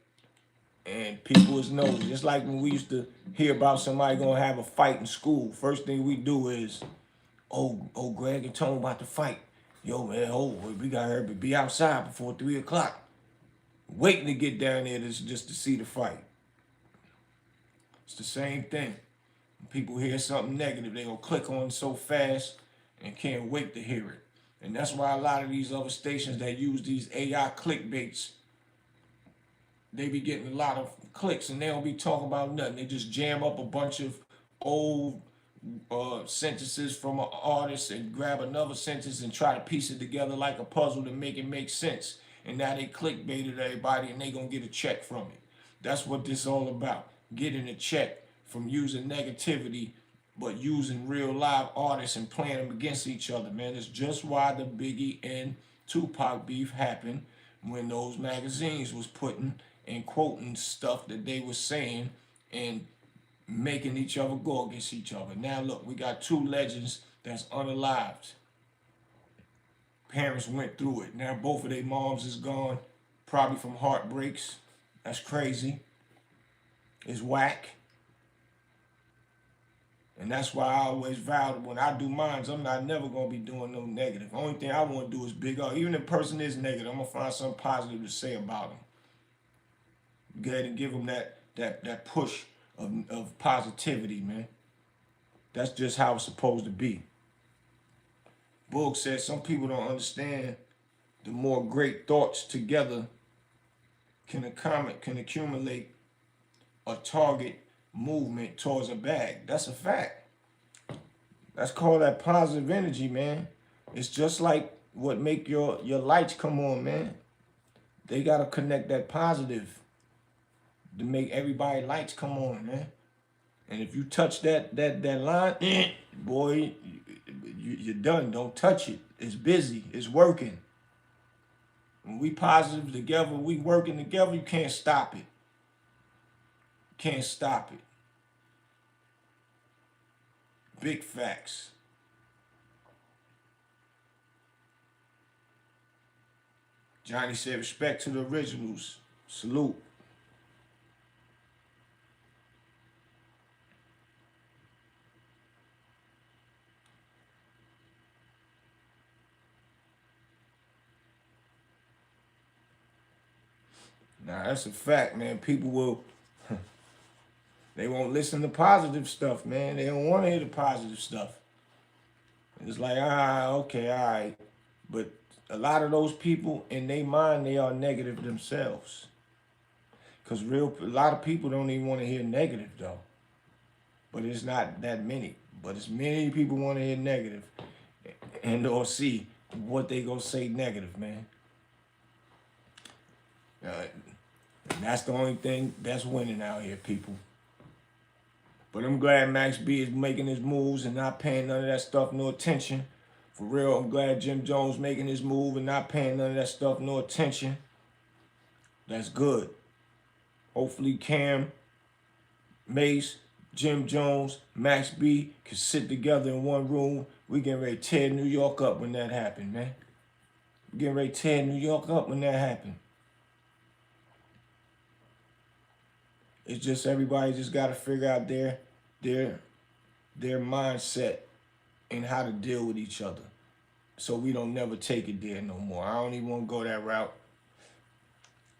and people is nosy. Just like when we used to hear about somebody gonna have a fight in school. First thing we do is, oh, Greg and Tone about to fight. Yo, man, we got to be outside before 3 o'clock. Waiting to get down there just to see the fight. It's the same thing. When people hear something negative, they gonna click on it so fast and can't wait to hear it. And that's why a lot of these other stations that use these AI clickbaits, they be getting a lot of clicks and they don't be talking about nothing. They just jam up a bunch of old sentences from an artist and grab another sentence and try to piece it together like a puzzle to make it make sense. And now they clickbaited everybody and they gonna get a check from it. That's what this all about. Getting a check from using negativity, but using real live artists and playing them against each other, man. It's just why the Biggie and Tupac beef happened when those magazines was putting and quoting stuff that they were saying and making each other go against each other. Now look, we got two legends that's unalived. Parents went through it. Now both of their moms is gone, probably from heartbreaks. That's crazy. It's whack. And that's why I always vow that when I do mines, I'm not never gonna be doing no negative. Only thing I want to do is big up. Even if a person is negative, I'm gonna find something positive to say about them. Go ahead and give them that push of positivity, man. That's just how it's supposed to be. Boog said some people don't understand the more great thoughts together can accumulate a target movement towards a bag. That's a fact. That's called that positive energy, man. It's just like what make your lights come on, man. They gotta connect that positive to make everybody lights come on, man. And if you touch that line, boy, you're done. Don't touch it. It's busy. It's working. When we positive together, we working together, you can't stop it. Can't stop it. Big facts. Johnny said, respect to the originals. Salute. Nah, that's a fact, man. People will, they won't listen to positive stuff, man. They don't want to hear the positive stuff. It's like, okay, all right. But a lot of those people, in their mind, they are negative themselves. Because a lot of people don't even want to hear negative, though. But it's not that many. But it's many people want to hear negative and or see what they gonna say negative, man. And that's the only thing that's winning out here, people. But I'm glad Max B is making his moves and not paying none of that stuff no attention. For real, I'm glad Jim Jones making his move and not paying none of that stuff no attention. That's good. Hopefully Cam, Mace, Jim Jones, Max B can sit together in one room. We getting ready to tear New York up when that happen, man. We getting ready to tear New York up when that happen. It's just everybody just got to figure out their mindset and how to deal with each other, so we don't never take it there no more. I don't even want to go that route.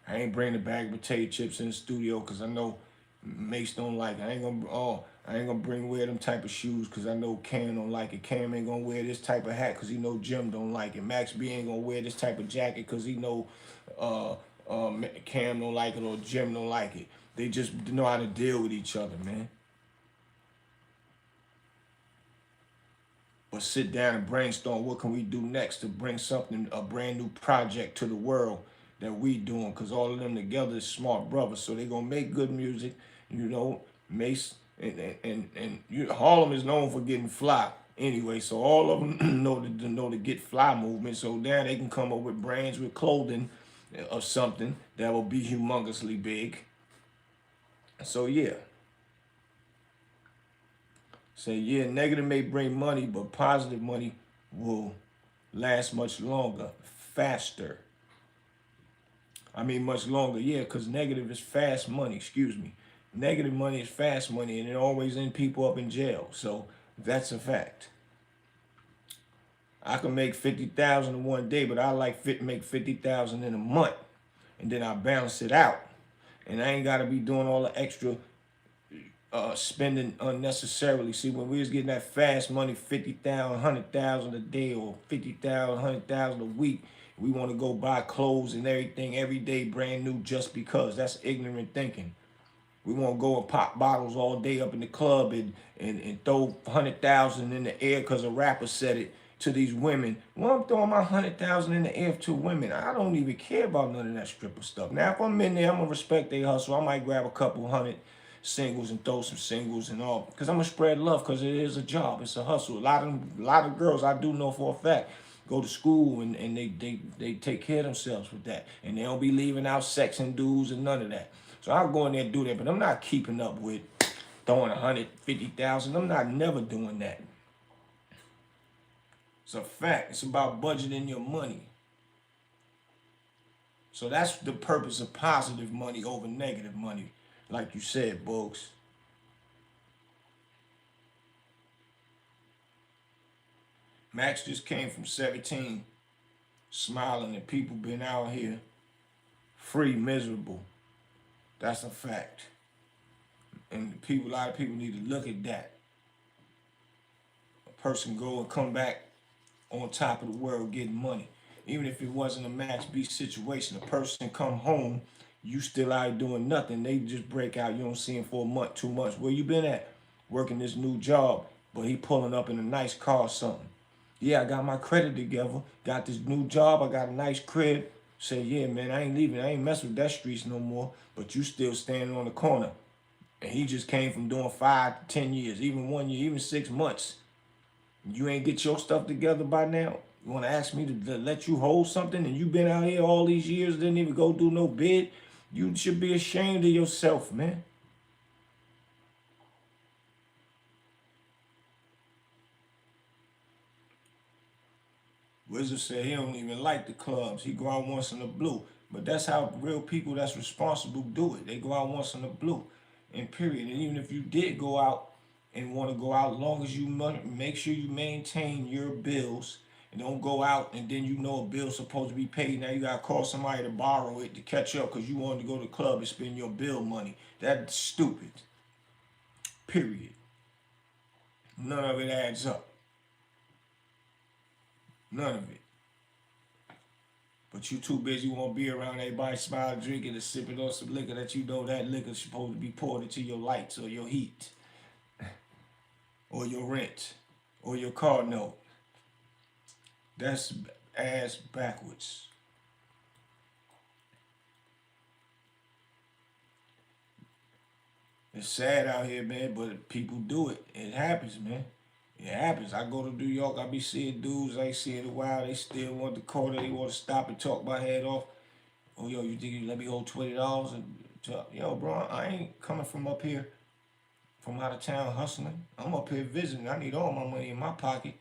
I ain't bringing a bag of potato chips in the studio because I know Mace don't like it. I ain't gonna wear them type of shoes because I know Cam don't like it. Cam ain't gonna wear this type of hat because he know Jim don't like it. Max B ain't gonna wear this type of jacket because he know Cam don't like it or Jim don't like it. They just know how to deal with each other, man. But sit down and brainstorm what can we do next to bring a brand new project to the world that we doing, because all of them together is smart brothers. So they gonna make good music, Mace and Harlem is known for getting fly anyway. So all of them know the get fly movement. So now they can come up with brands with clothing or something that will be humongously big. So yeah, say yeah, negative may bring money, but positive money will last much longer, faster. I mean, much longer, yeah, because negative is fast money, excuse me. Negative money is fast money, and it always end people up in jail. So that's a fact. I can make 50,000 in one day, but I like make 50,000 in a month, and then I balance it out, and I ain't got to be doing all the extra spending unnecessarily. See, when we was getting that fast money, 50,000, 100,000 a day, or 50,000, 100,000 a week, we want to go buy clothes and everything every day, brand new, just because. That's ignorant thinking. We want to go and pop bottles all day up in the club and throw 100,000 in the air because a rapper said it to these women. Well, I'm throwing my 100,000 in the air to women. I don't even care about none of that stripper stuff. Now, if I'm in there, I'm gonna respect their hustle. I might grab a couple hundred singles and throw some singles and all, because I'm gonna spread love, because it is a job. It's a hustle. A lot of girls I do know for a fact go to school and they take care of themselves with that, and they don't be leaving out sex and dudes and none of that. So I'll go in there and do that, but I'm not keeping up with throwing 150,000. I'm not never doing that. It's a fact. It's about budgeting your money. So that's the purpose of positive money over negative money, like you said, Books. Max just came from 17, smiling, and people been out here free, miserable. That's a fact. And a lot of people need to look at that. A person go and come back on top of the world getting money. Even if it wasn't a Max B situation, a person come home, you still out doing nothing. They just break out. You don't see him for a month, 2 months. Where you been at? Working this new job, but he pulling up in a nice car or something. Yeah, I got my credit together. Got this new job. I got a nice crib. Say, yeah, man, I ain't leaving. I ain't messing with that streets no more. But you still standing on the corner. And he just came from doing 5 to 10 years, even 1 year, even 6 months. You ain't get your stuff together by now? You want to ask me to let you hold something, and you been out here all these years, didn't even go do no bid? You should be ashamed of yourself, man. Wizard said he don't even like the clubs. He go out once in the blue. But that's how real people that's responsible do it. They go out once in the blue, and period. And even if you did go out and want to go out, as long as you make sure you maintain your bills and don't go out and then you know a bill's supposed to be paid. Now you got to call somebody to borrow it to catch up because you wanted to go to the club and spend your bill money. That's stupid. Period. None of it adds up. None of it. But you too busy want to be around everybody smiling, drinking, and sipping on some liquor that you know that liquor's supposed to be poured into your lights or your heat or your rent or your car note. That's ass backwards. It's sad out here, man, but people do it. It happens, man. It happens. I go to New York, I be seeing dudes I ain't seen in a while. They still want the corner. They want to stop and talk my head off. Oh, yo, you think you let me hold $20 and talk? Yo, bro, I ain't coming from up here, from out of town hustling. I'm up here visiting. I need all my money in my pocket.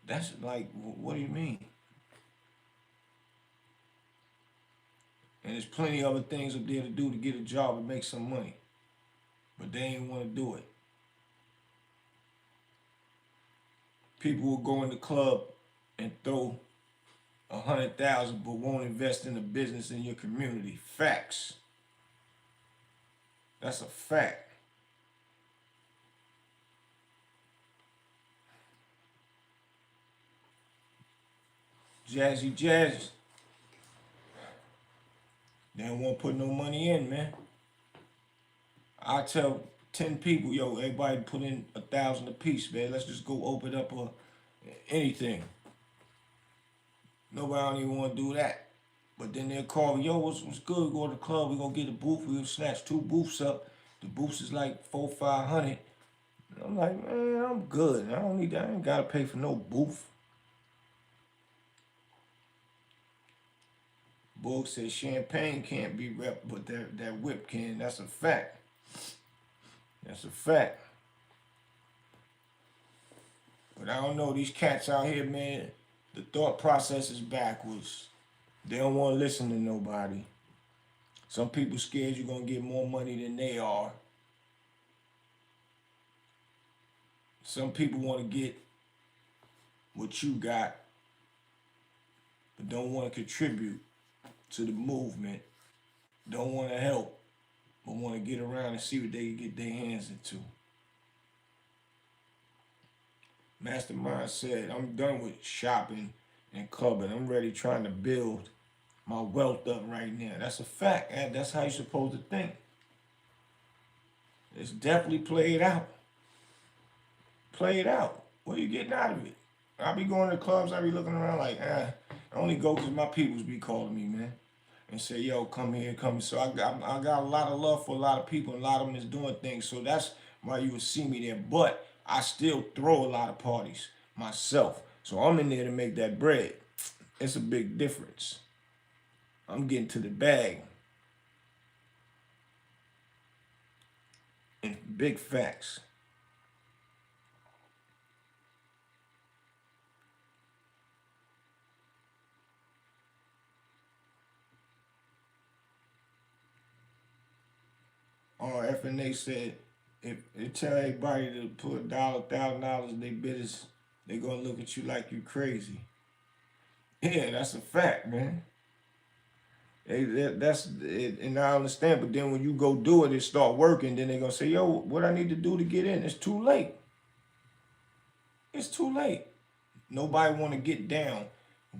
That's like, what do you mean? And there's plenty of other things up there to do to get a job and make some money, but they ain't want to do it. People will go in the club and throw 100,000, but won't invest in a business in your community. Facts. That's a fact. Jazzy Jazz, they don't want to put no money in, man. I tell 10 people, yo, everybody put in 1,000 apiece, man. Let's just go open up anything. Nobody don't even want to do that. But then they'll call me, yo, what's good? We go to the club, we gonna get a booth, we'll snatch 2 booths up. The booths is like 400, 500. I'm like, man, I'm good. I don't need that. I ain't gotta pay for no booth. Boog said champagne can't be rep, but that whip can. That's a fact. That's a fact. But I don't know, these cats out here, man, the thought process is backwards. They don't want to listen to nobody. Some people scared you're going to get more money than they are. Some people want to get what you got, but don't want to contribute to the movement. Don't want to help, but want to get around and see what they can get their hands into. Mastermind said, I'm done with shopping and clubbing. I'm ready trying to build my wealth up right now. That's a fact. And that's how you're supposed to think. It's definitely played out. Play it out. What are you getting out of it? I be going to clubs, I be looking around like, I only go because my peoples be calling me, man. And say, yo, come here, come here. So I got a lot of love for a lot of people, and a lot of them is doing things. So that's why you would see me there. But I still throw a lot of parties myself. So I'm in there to make that bread. It's a big difference. I'm getting to the bag. And big facts. FNA said, if they tell everybody to put $1,000 in their business, they gonna look at you like you crazy. Yeah, that's a fact, man. That's it, and I understand. But then when you go do it and start working, then they gonna say, "Yo, what I need to do to get in?" It's too late. It's too late. Nobody want to get down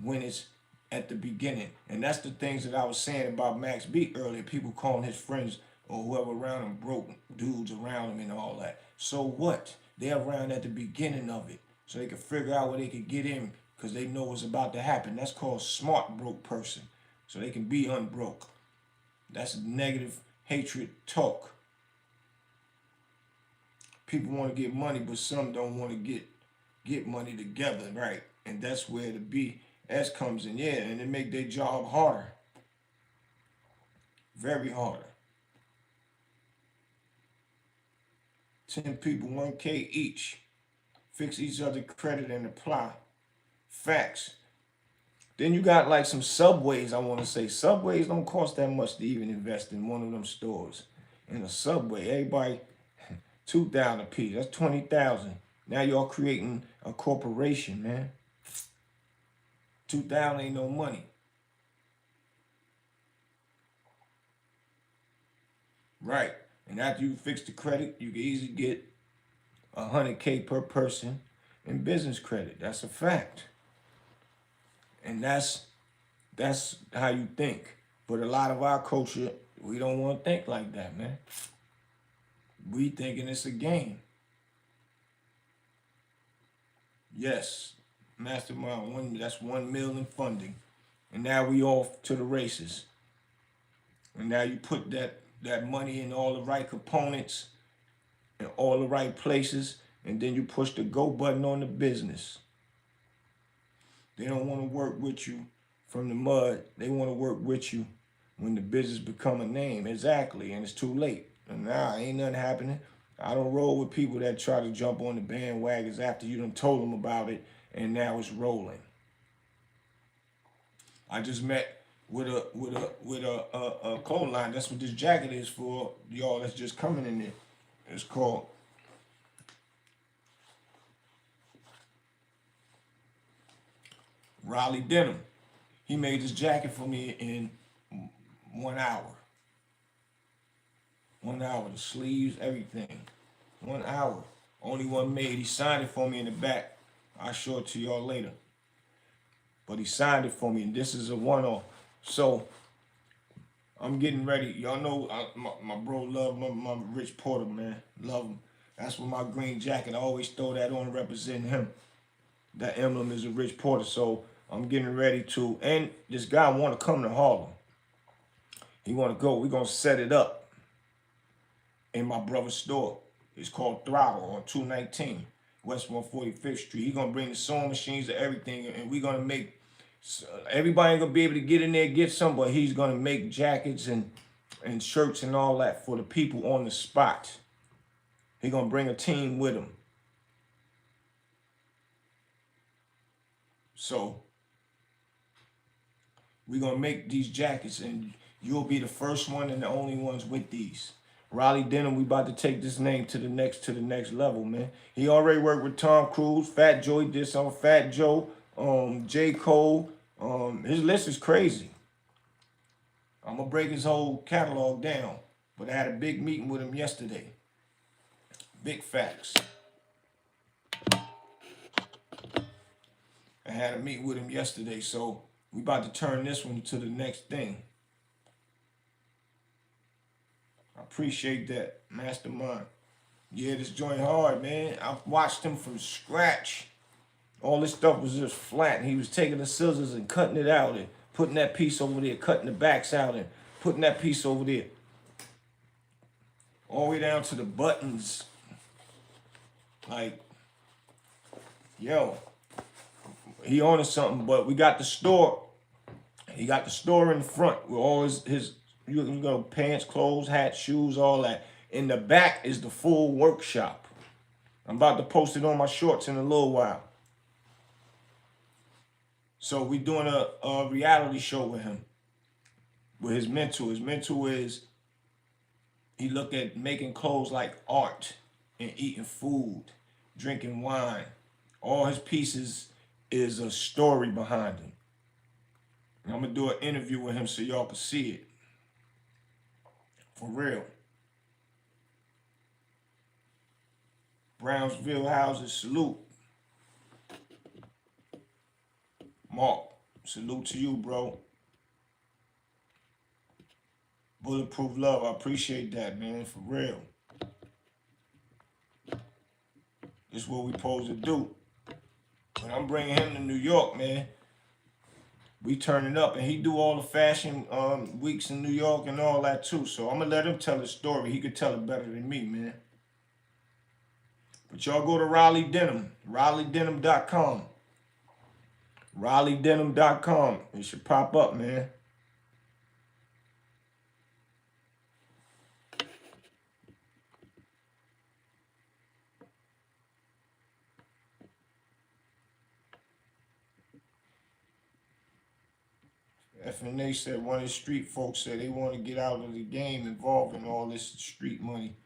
when it's at the beginning, and that's the things that I was saying about Max B earlier. People calling his friends or whoever around him broke dudes around him and all that. So what? They're around at the beginning of it, so they can figure out where they can get in because they know what's about to happen. That's called smart broke person. So they can be unbroke. That's negative hatred talk. People want to get money, but some don't want to get money together, right? And that's where the BS comes in, yeah, and it make their job harder. Very harder. 10 people, 1K each. Fix each other credit and apply. Facts. Then you got like some Subways, I want to say. Subways don't cost that much to even invest in one of them stores. In a Subway, everybody, 2,000 a piece. That's 20,000. Now y'all creating a corporation, man. 2,000 ain't no money. Right. And after you fix the credit, you can easily get 100K per person in business credit. That's a fact. And that's how you think. But a lot of our culture, we don't want to think like that, man. We thinking it's a game. Yes, mastermind, that's 1 million funding. And now we off to the races. And now you put that money in all the right components in all the right places, and then you push the go button on the business. They don't want to work with you from the mud. They want to work with you when the business become a name. Exactly, and it's too late. And now ain't nothing happening. I don't roll with people that try to jump on the bandwagons after you done told them about it, and now it's rolling. I just met with a clothing line. That's what this jacket is for y'all that's just coming in there. It's called Raleigh Denim. He made this jacket for me in 1 hour. 1 hour, the sleeves, everything. 1 hour. Only one made. He signed it for me in the back. I'll show it to y'all later. But he signed it for me, and this is a one-off. So I'm getting ready. Y'all know my bro love my Rich Porter, man. Love him. That's what my green jacket. I always throw that on representing him. That emblem is a Rich Porter. So I'm getting ready to, and this guy want to come to Harlem. He want to go. We're going to set it up in my brother's store. It's called Throttle on 219 West 145th Street. He's going to bring the sewing machines and everything, and we're going to make So everybody ain't gonna be able to get in there and get some, but he's gonna make jackets and shirts and all that for the people on the spot. He gonna bring a team with him. So we're gonna make these jackets, and you'll be the first one and the only ones with these. Raleigh Denim, we about to take this name to the next level, man. He already worked with Tom Cruise, Fat Joe. He did some Fat Joe, J. Cole. His list is crazy. I'm gonna break his whole catalog down, but I had a big meeting with him yesterday. Big facts. I had a meeting with him yesterday, so we about to turn this one to the next thing. I appreciate that, Mastermind. Yeah, this joint hard, man. I watched him from scratch. All this stuff was just flat. He was taking the scissors and cutting it out and putting that piece over there, cutting the backs out and putting that piece over there. All the way down to the buttons. Like, yo, he on to something, but we got the store. He got the store in the front with all his you know, pants, clothes, hats, shoes, all that. In the back is the full workshop. I'm about to post it on my shorts in a little while. So we doing a reality show with him, with his mentor. His mentor is, he looked at making clothes like art and eating food, drinking wine. All his pieces is a story behind him. And I'm going to do an interview with him so y'all can see it. For real. Brownsville houses, salute. Mark, salute to you, bro. Bulletproof love, I appreciate that, man, for real. This is what we supposed to do. But I'm bringing him to New York, man. We turning up, and he do all the fashion weeks in New York and all that too. So I'm gonna let him tell his story. He could tell it better than me, man. But y'all go to Raleigh Denim, RaleighDenim.com. RaleighDenim.com. It should pop up, man. FNA said one of the street folks said they want to get out of the game involving all this street money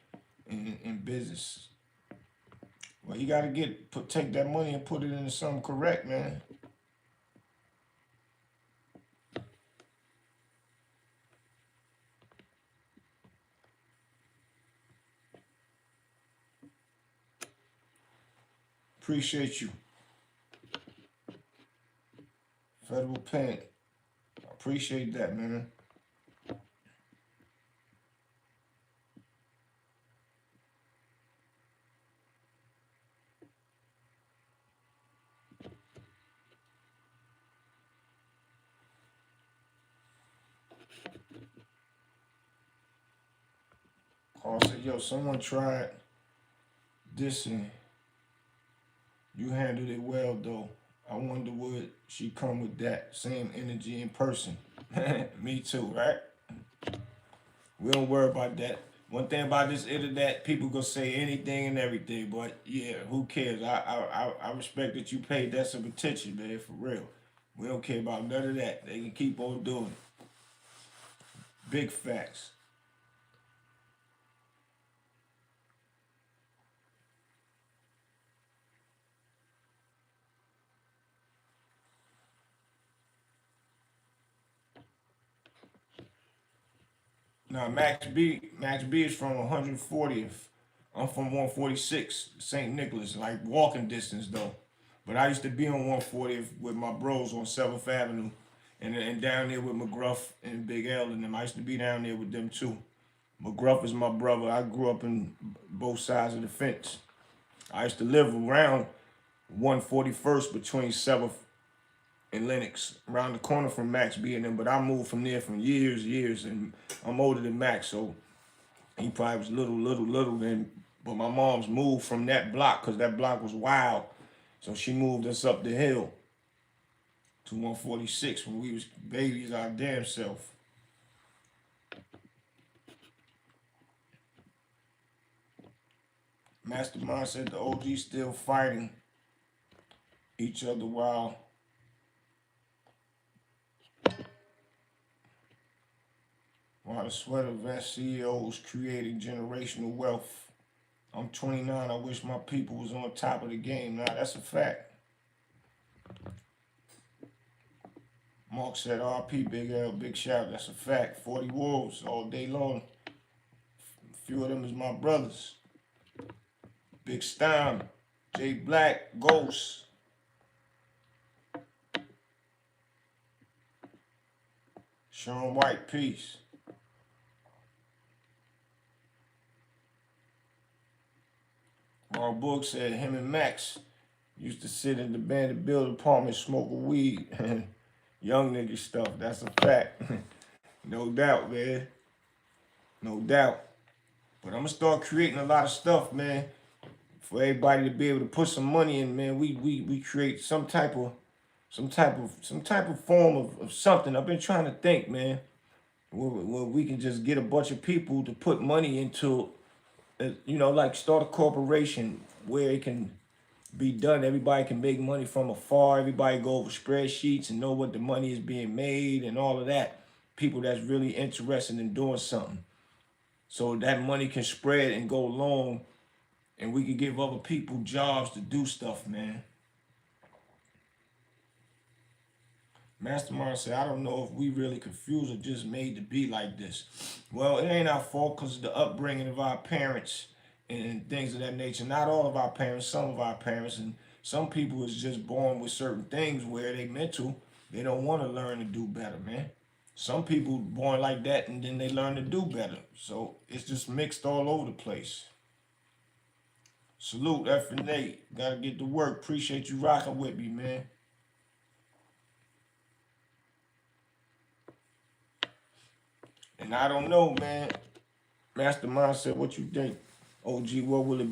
in business. Well, you gotta take that money and put it into something correct, man. Appreciate you. Federal Pen. I appreciate that, man. Carl said, yo, someone tried this and you handled it well, though. I wonder would she come with that same energy in person? Me too, right? We don't worry about that. One thing about this internet, people gonna say anything and everything, but yeah, who cares? I respect that you paid that some attention, man, for real. We don't care about none of that. They can keep on doing it. Big facts. Now Max B is from 140th. I'm from 146, St. Nicholas, like walking distance though. But I used to be on 140th with my bros on 7th Avenue, and down there with McGruff and Big L and them. I used to be down there with them too. McGruff is my brother. I grew up in both sides of the fence. I used to live around 141st between 7th in Lenox, around the corner from Max B and them, but I moved from there from years, and I'm older than Max, so he probably was little then, but my mom's moved from that block, because that block was wild, so she moved us up the hill. to 146 when we was babies our damn self. Mastermind said the OG still fighting each other while the sweater vest CEOs creating generational wealth. I'm 29. I wish my people was on top of the game. Nah, that's a fact. Mark said, RP, Big L, big shout. That's a fact. 40 Wolves all day long. A few of them is my brothers. Big Stein, J Black, Ghost. Sean White, peace. Mark Book said him and Max used to sit in the abandoned building apartment smoking weed. Young nigga stuff, that's a fact. No doubt, man. No doubt. But I'm gonna start creating a lot of stuff, man, for everybody to be able to put some money in, man. We create some type of form of something. I've been trying to think, man, where we can just get a bunch of people to put money into, like start a corporation where it can be done. Everybody can make money from afar. Everybody go over spreadsheets and know what the money is being made and all of that. People that's really interested in doing something. So that money can spread and go long, and we can give other people jobs to do stuff, man. Mastermind said, I don't know if we really confused or just made to be like this. Well, it ain't our fault because of the upbringing of our parents and things of that nature. Not all of our parents, some of our parents, and some people is just born with certain things where they mental, they don't want to learn to do better, man. Some people born like that and then they learn to do better. So it's just mixed all over the place. Salute, F and Nate. Gotta get to work. Appreciate you rocking with me, man. And I don't know, man. Mastermind said, what you think? OG, what will it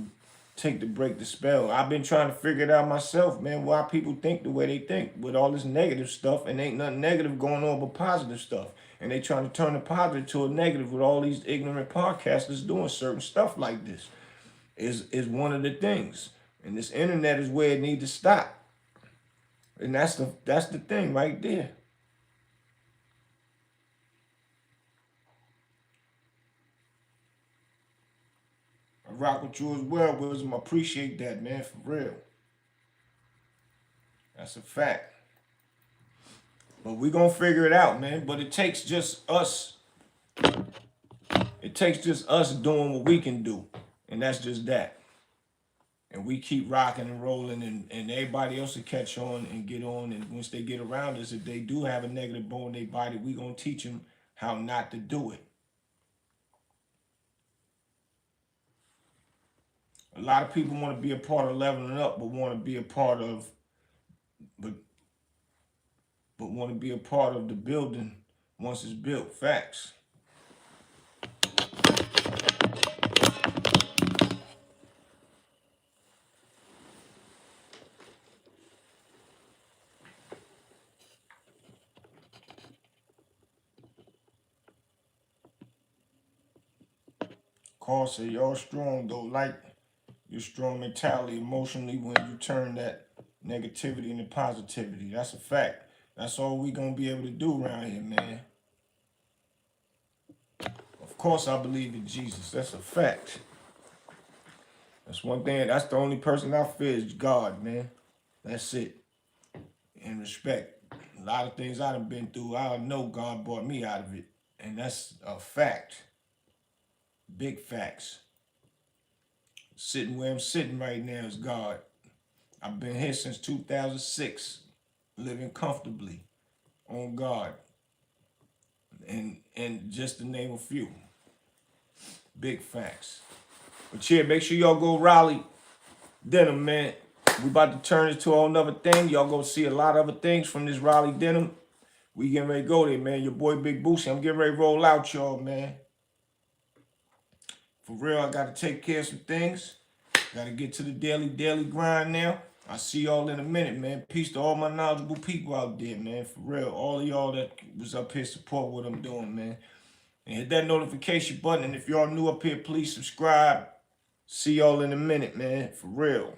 take to break the spell? I've been trying to figure it out myself, man, why people think the way they think with all this negative stuff, and ain't nothing negative going on but positive stuff. And they trying to turn the positive to a negative with all these ignorant podcasters doing certain stuff like this. Is one of the things. And this internet is where it needs to stop. And that's the thing right there. I rock with you as well, Wisdom. I appreciate that, man, for real. That's a fact. But we gonna figure it out, man. But it takes just us. It takes just us doing what we can do. And that's just that. And we keep rocking and rolling, and everybody else will catch on and get on. And once they get around us, if they do have a negative bone in their body, we gonna teach them how not to do it. A lot of people want to be a part of leveling up, but want to be a part of, but want to be a part of the building once it's built. Facts. Carl said, y'all strong though, like your strong mentality emotionally when you turn that negativity into positivity. That's a fact. That's all we gonna be able to do around here, man. Of course I believe in Jesus. That's a fact. That's one thing. That's the only person I fear is God, man. That's it. And respect. A lot of things I done been through, I know God brought me out of it. And that's a fact. Big facts. Sitting where I'm sitting right now is God. I've been here since 2006, living comfortably on God. And just to name a few. Big facts. But yeah, make sure y'all go Raleigh Denim, man. We about to turn it to a whole nother thing. Y'all gonna see a lot of other things from this Raleigh Denim. We getting ready to go there, man. Your boy Big Boosie. I'm getting ready to roll out, y'all, man. For real, I gotta take care of some things. Gotta get to the daily grind now. I'll see y'all in a minute, man. Peace to all my knowledgeable people out there, man. For real. All of y'all that was up here support what I'm doing, man. And hit that notification button. And if y'all new up here, please subscribe. See y'all in a minute, man. For real.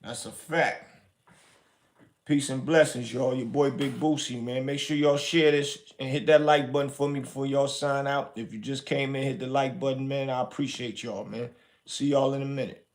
That's a fact. Peace and blessings, y'all. Your boy Big Boosie, man. Make sure y'all share this and hit that like button for me before y'all sign out. If you just came in, hit the like button, man. I appreciate y'all, man. See y'all in a minute.